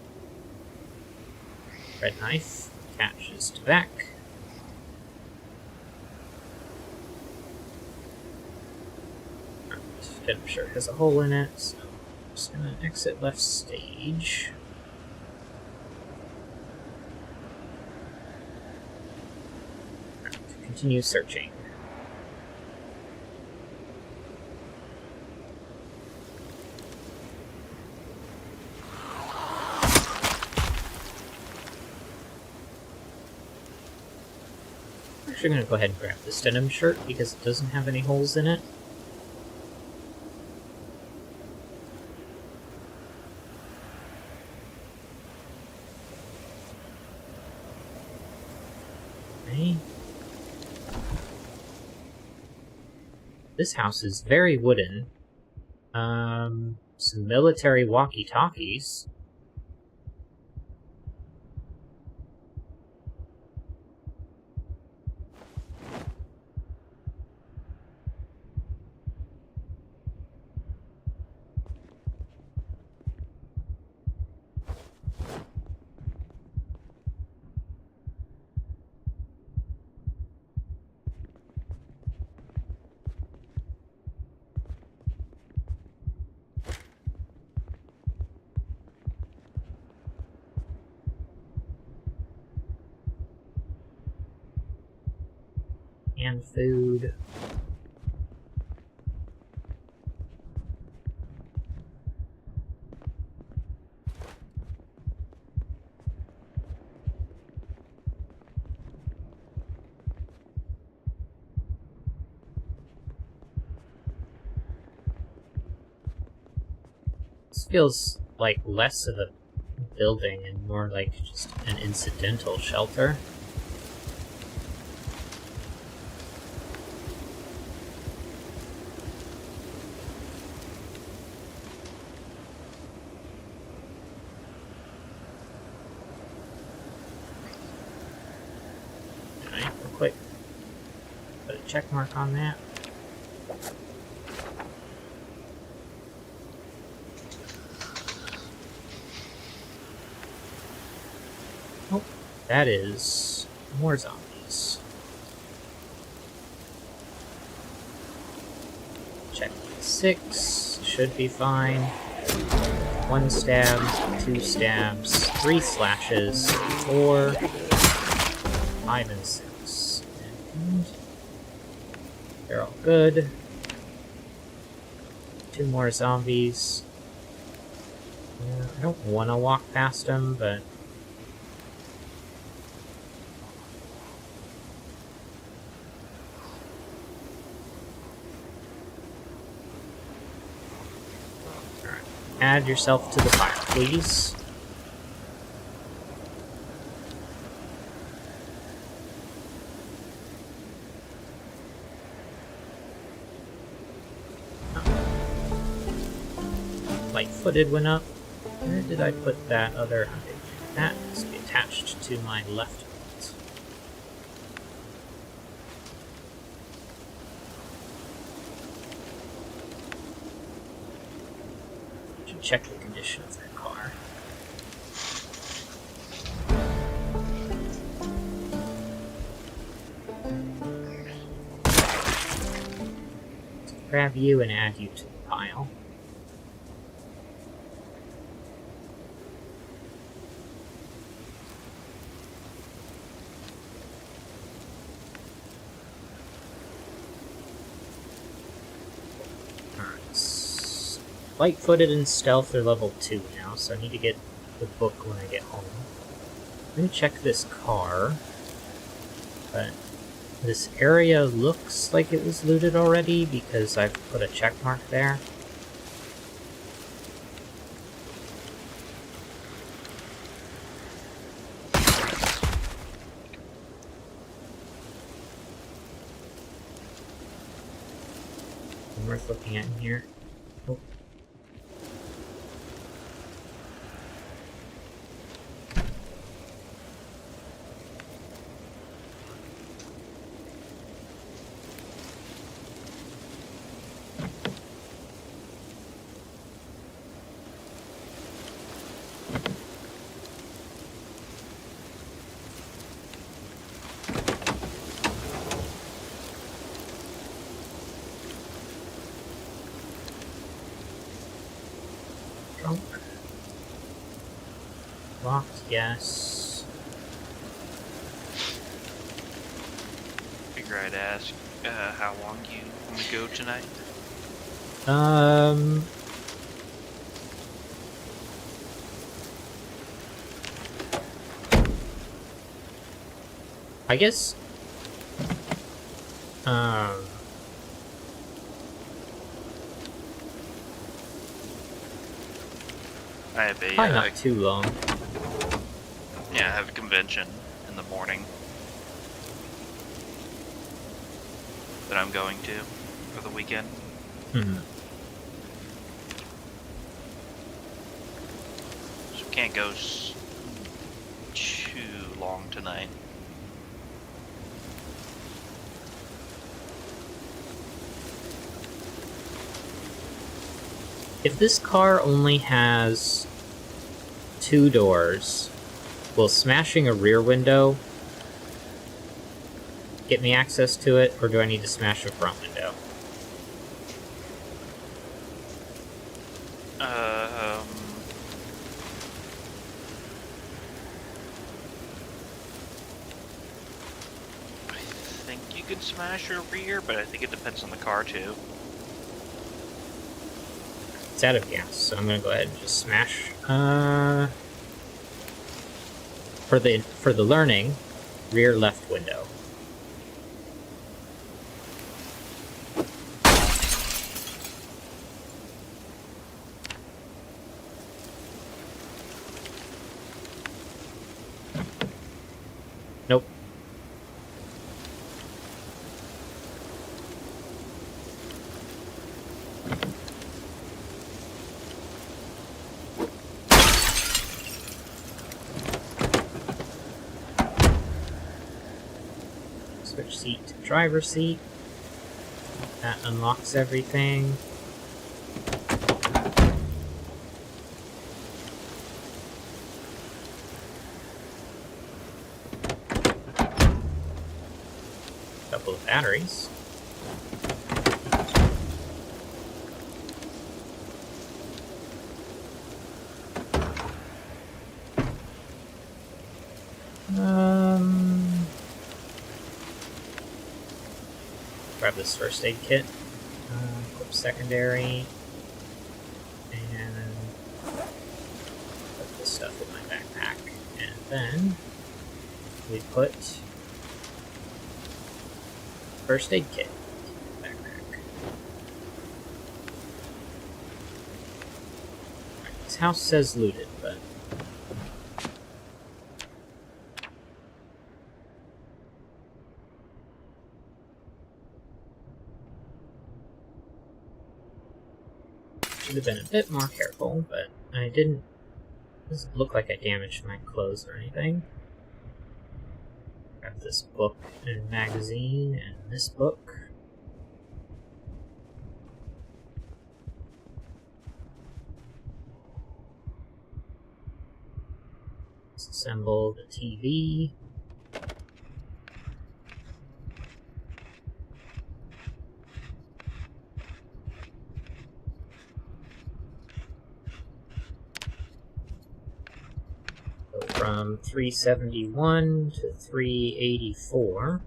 Speaker 1: attaches to back. I'm sure it has a hole in it, so I'm just gonna exit left stage. Continue searching. I'm actually going to go ahead and grab this denim shirt because it doesn't have any holes in it. Okay. This house is very wooden. Some military walkie-talkies. And food. This feels like less of a building and more like just an incidental shelter. Alright, real quick. Put a check mark on that. Oh, that is more zombies. Check 6, should be fine. 1 stab, 2 stabs, 3 slashes, 4, 5 and 6. And they're all good. 2 more zombies. I don't want to walk past them, but add yourself to the fire, please. Light-footed went up. Where did I put that other? That must be attached to my left foot. Should check the condition of that car. Let's grab you and add you to the pile. Light-footed and stealth are level 2 now, so I need to get the book when I get home. I'm gonna check this car, but this area looks like it was looted already because I've put a check mark there. Worth looking at in here. Oh. Trunk. Locked, yes.
Speaker 2: Figure I'd ask how long you want to go tonight.
Speaker 1: I guess.
Speaker 2: I have a
Speaker 1: Probably not too long.
Speaker 2: yeah, I have a convention in the morning that I'm going to for the weekend.
Speaker 1: Mm-hmm.
Speaker 2: So can't go too long tonight.
Speaker 1: If this car only has 2 doors, will smashing a rear window get me access to it, or do I need to smash a front window?
Speaker 2: I think you can smash your rear, but I think it depends on the car too.
Speaker 1: It's out of gas, so I'm gonna go ahead and just smash. For the learning, rear left window. Nope. Switch seat to driver's seat. That unlocks everything. Couple of batteries. Grab this first aid kit. Equip secondary. And put this stuff in my backpack. And then we put first aid kit in the backpack. Right, this house says looted, but should have been a bit more careful, but I didn't. Doesn't look like I damaged my clothes or anything. Grab this book and magazine and this book. Disassemble the TV. From 371 to 384.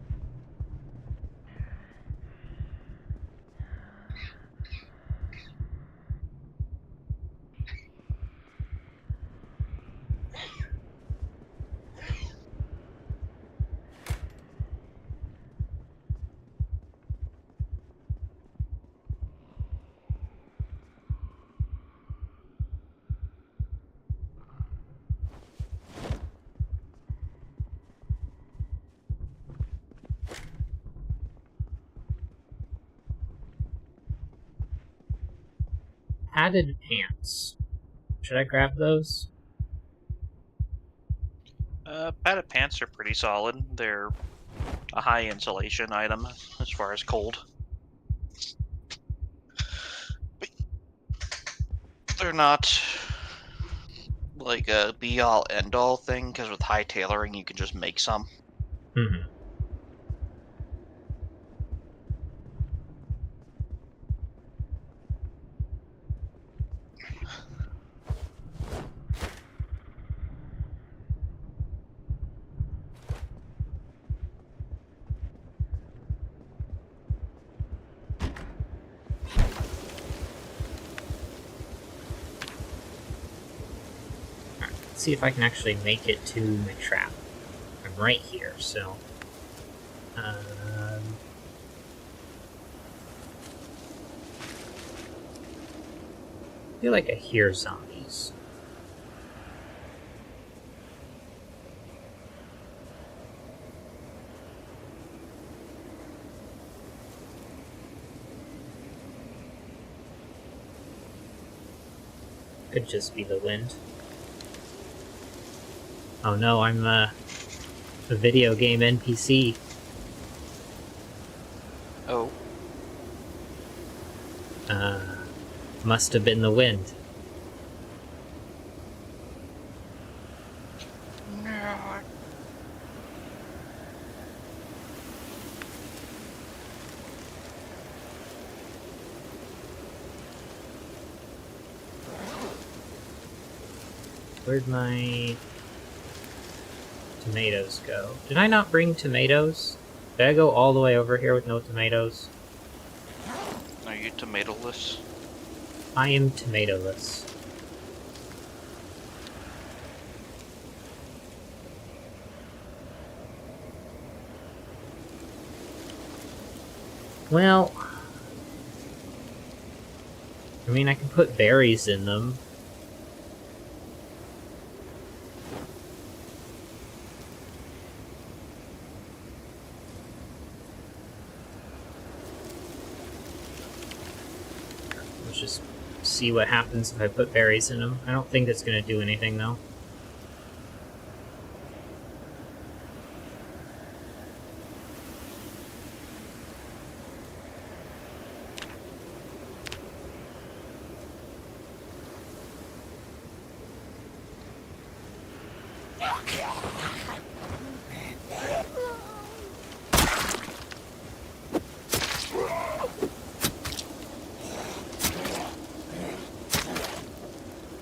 Speaker 1: Padded pants. Should I grab those?
Speaker 2: Padded pants are pretty solid. They're a high insulation item as far as cold. But they're not like a be-all, end-all thing, because with high tailoring you can just make some.
Speaker 1: Mm-hmm. See if I can actually make it to my trap. I'm right here, so I feel like I hear zombies. Could just be the wind. Oh no, I'm a video game NPC.
Speaker 2: Oh.
Speaker 1: Must have been the wind.
Speaker 2: No.
Speaker 1: Where'd my tomatoes go? Did I not bring tomatoes? Did I go all the way over here with no tomatoes?
Speaker 2: Are you tomatoless?
Speaker 1: I am tomatoless. Well, I mean, I can put berries in them. Let's just see what happens if I put berries in them. I don't think it's going to do anything, though.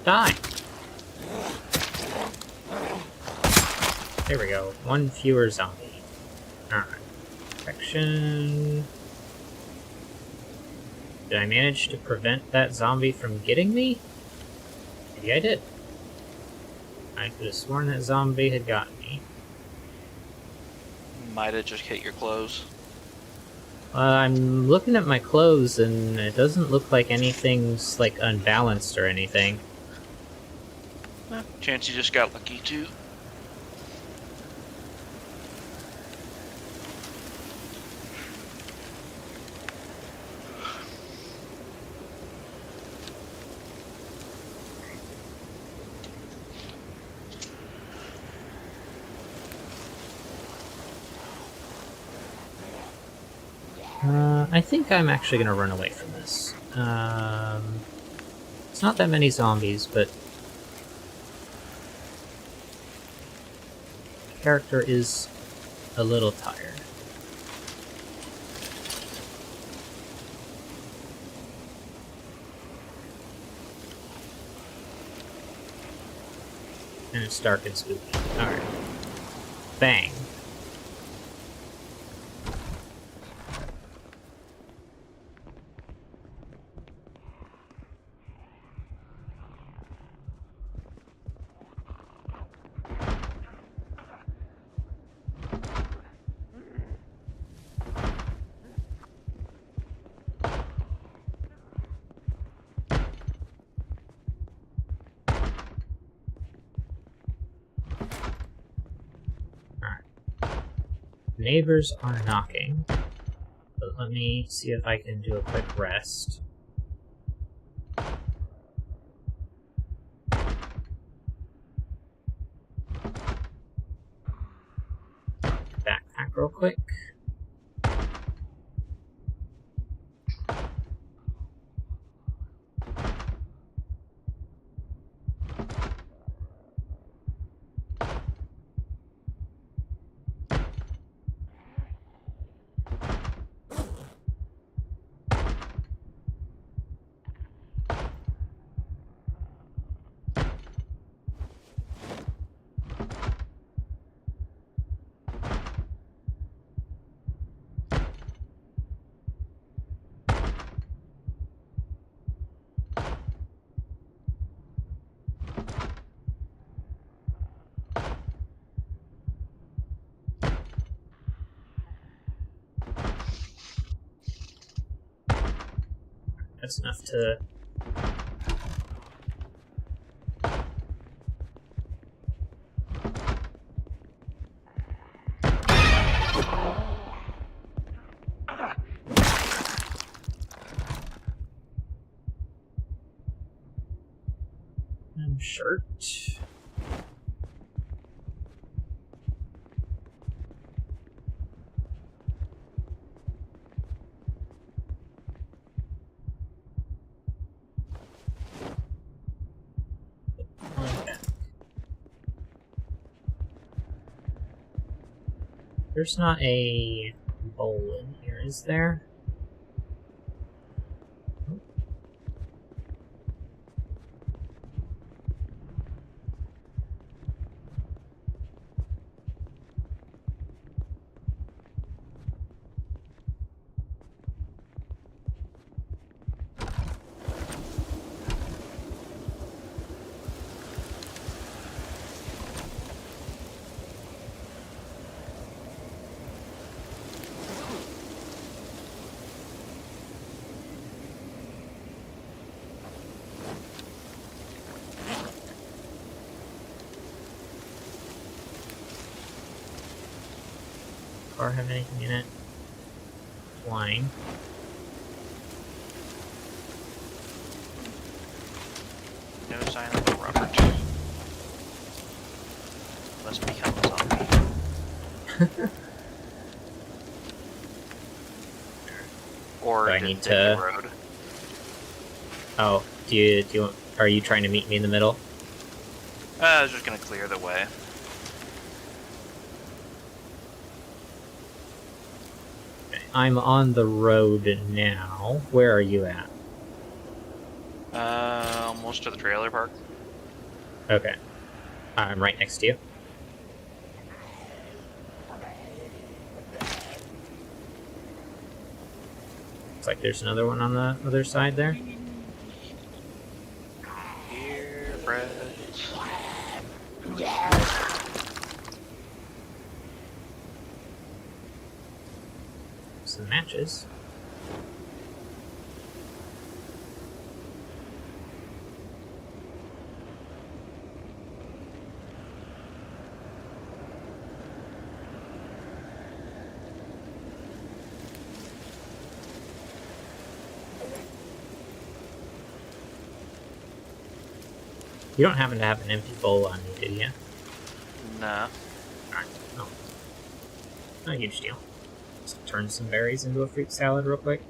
Speaker 1: Die! There we go. One fewer zombie. Alright. Protection. Did I manage to prevent that zombie from getting me? Maybe I did. I could have sworn that zombie had gotten me.
Speaker 2: Might have just hit your clothes.
Speaker 1: I'm looking at my clothes and it doesn't look like anything's like unbalanced or anything.
Speaker 2: Chance you just got lucky too.
Speaker 1: I think I'm actually gonna run away from this. It's not that many zombies, but the character is a little tired. And it's dark and spooky. Alright. Bang. Neighbors are knocking, but let me see if I can do a quick rest. Backpack real quick. That's enough to... shirt. Okay. There's not a bowl in here, is there? far have anything in it. Flying.
Speaker 2: No sign of a Robert. Must become a zombie. Or
Speaker 1: Do I
Speaker 2: did
Speaker 1: need
Speaker 2: take the
Speaker 1: to-
Speaker 2: road.
Speaker 1: Oh, do you are you trying to meet me in the middle?
Speaker 2: I was just gonna clear the way.
Speaker 1: Okay, I'm on the road now. Where are you at?
Speaker 2: Almost to the trailer park.
Speaker 1: Okay. I'm right next to you. Looks like there's another one on the other side there.
Speaker 2: Here, Brett.
Speaker 1: Some matches. You don't happen to have an empty bowl on you, do you?
Speaker 2: Nah.
Speaker 1: Alright, no. Not a huge deal. Just turn some berries into a fruit salad real quick.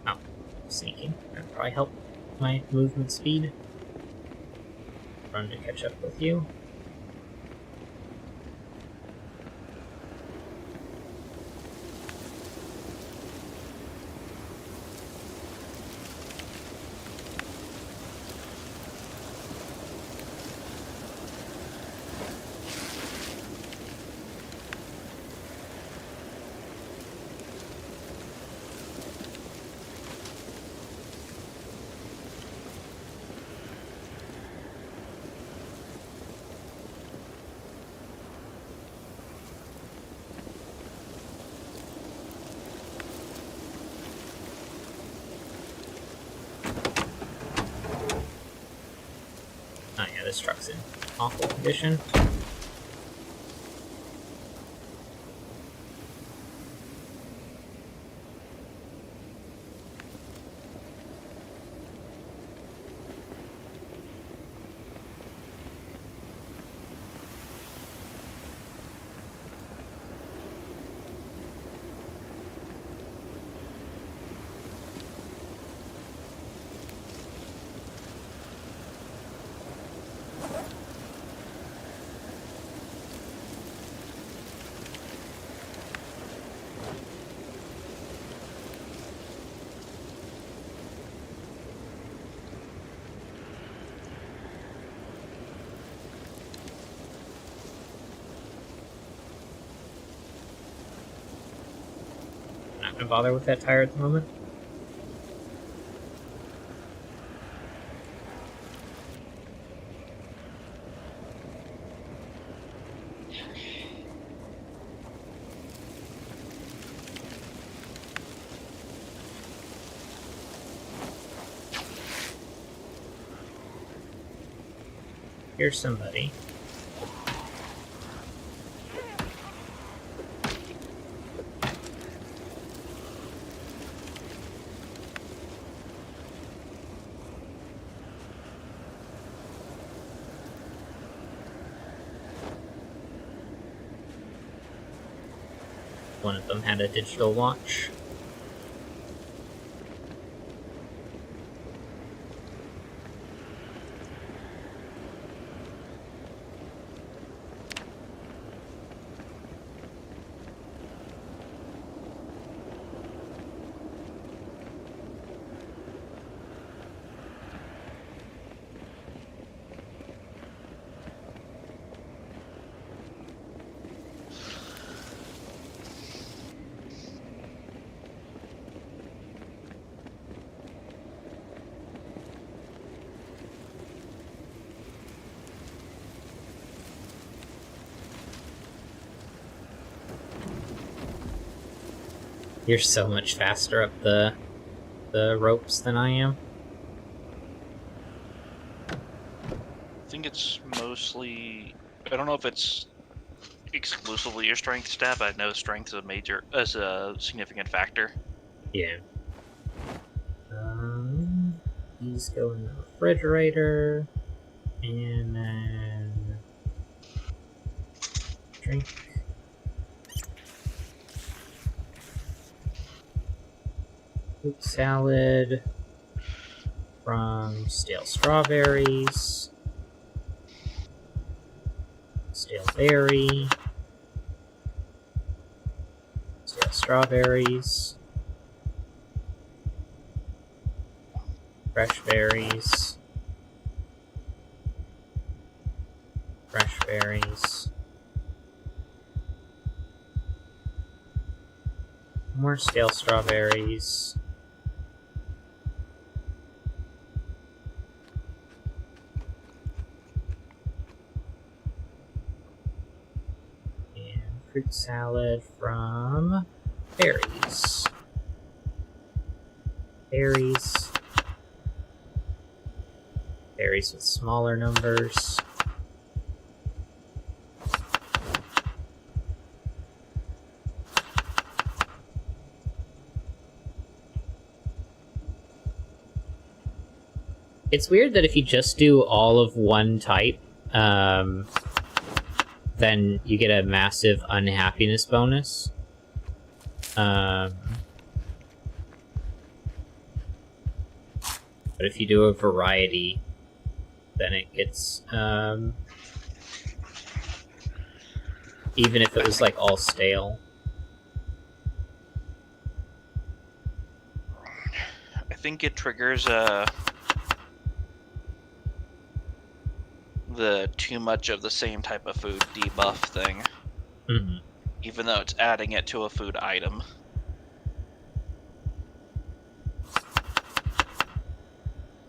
Speaker 1: Oh, sneaking. That'd probably help my movement speed. Run to catch up with you. Oh yeah, this truck's in awful condition. Not gonna bother with that tire at the moment. Here's somebody. One of them had a digital watch. You're so much faster up the ropes than I am.
Speaker 2: I think it's mostly... I don't know if it's exclusively your strength stat, but I know strength is a significant factor.
Speaker 1: Yeah. These go in the refrigerator, and then drink. Fruit salad from stale strawberries, stale berry, stale strawberries, fresh berries, fresh berries, more stale strawberries, and fruit salad from berries. Berries. Berries with smaller numbers. It's weird that if you just do all of one type, then you get a massive unhappiness bonus. But if you do a variety, then it gets, even if it was like all stale.
Speaker 2: I think it triggers the too much of the same type of food debuff thing.
Speaker 1: Mm-hmm.
Speaker 2: Even though it's adding it to a food item.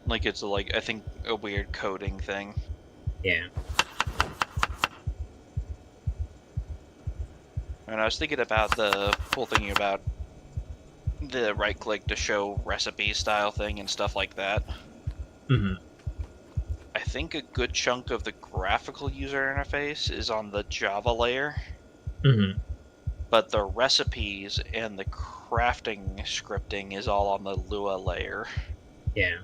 Speaker 2: Like it's like, I think, a weird coding thing.
Speaker 1: Yeah.
Speaker 2: And I was thinking about the whole thing about the right click to show recipe style thing and stuff like that.
Speaker 1: Mm-hmm.
Speaker 2: I think a good chunk of the graphical user interface is on the Java layer.
Speaker 1: Mm-hmm.
Speaker 2: But the recipes and the crafting scripting is all on the Lua layer.
Speaker 1: Yeah.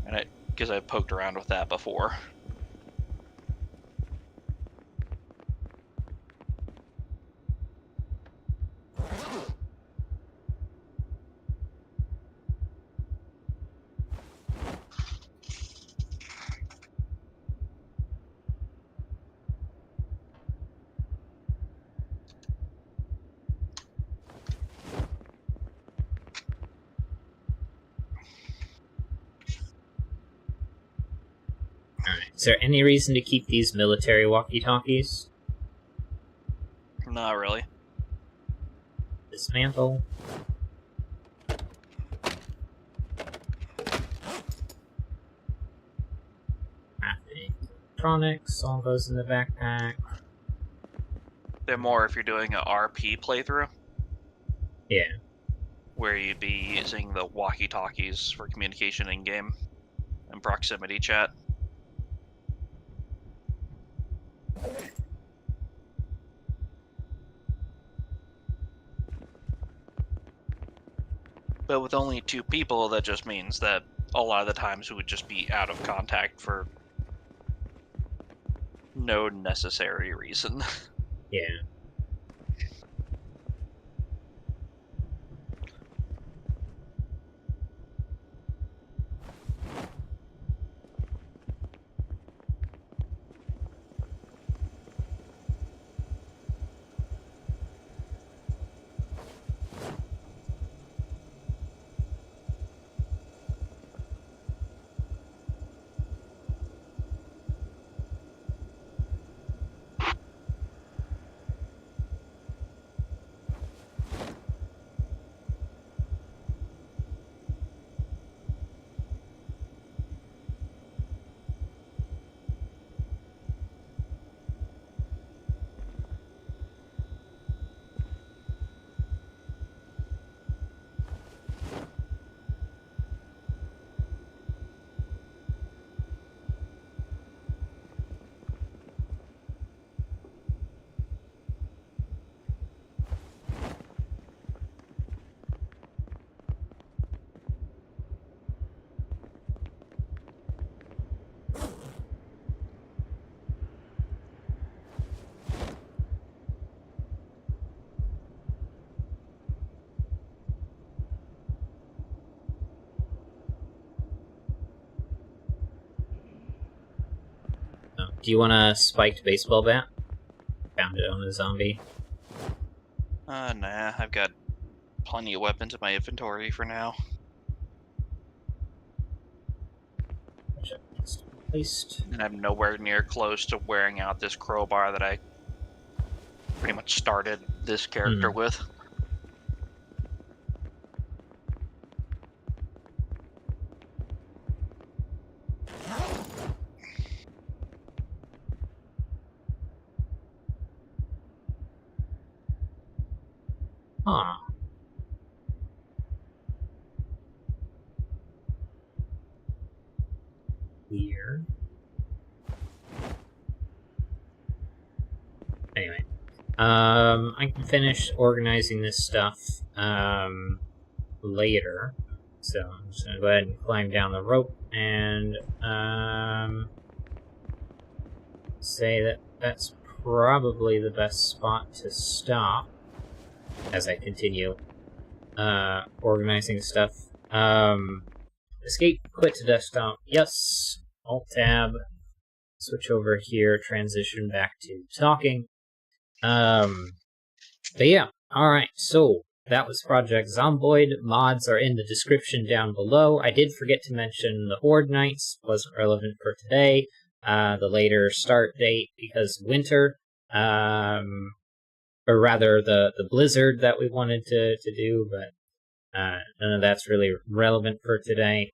Speaker 2: And because I poked around with that before.
Speaker 1: Alright. Is there any reason to keep these military walkie-talkies?
Speaker 2: Not really.
Speaker 1: Dismantle. Crafting electronics all goes in the backpack.
Speaker 2: They're more if you're doing a RP playthrough.
Speaker 1: Yeah.
Speaker 2: Where you'd be using the walkie-talkies for communication in-game and proximity chat. But with only 2 people, that just means that a lot of the times we would just be out of contact for no necessary reason.
Speaker 1: Yeah. Do you want a spiked baseball bat? Found it on a zombie.
Speaker 2: Nah, I've got plenty of weapons in my inventory for now.
Speaker 1: Placed.
Speaker 2: And I'm nowhere near close to wearing out this crowbar that I pretty much started this character with.
Speaker 1: Huh. Weird. Anyway. I can finish organizing this stuff, later. So I'm just gonna go ahead and climb down the rope and, say that that's probably the best spot to stop as I continue, organizing stuff. Escape, quit to desktop, yes. Alt-tab, switch over here, transition back to talking. But yeah, alright, so that was Project Zomboid. Mods are in the description down below. I did forget to mention the Horde Nights, wasn't relevant for today. The later start date because winter, or rather the blizzard that we wanted to do, but none of that's really relevant for today.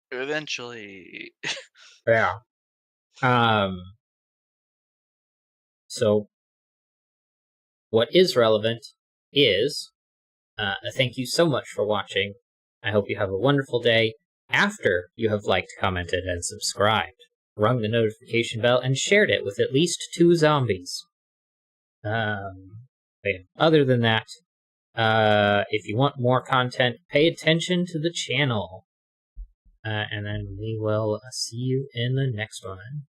Speaker 2: Eventually.
Speaker 1: Yeah. So, what is relevant is, thank you so much for watching. I hope you have a wonderful day after you have liked, commented, and subscribed, rung the notification bell, and shared it with at least 2 zombies. Other than that, if you want more content, pay attention to the channel. And then we will see you in the next one.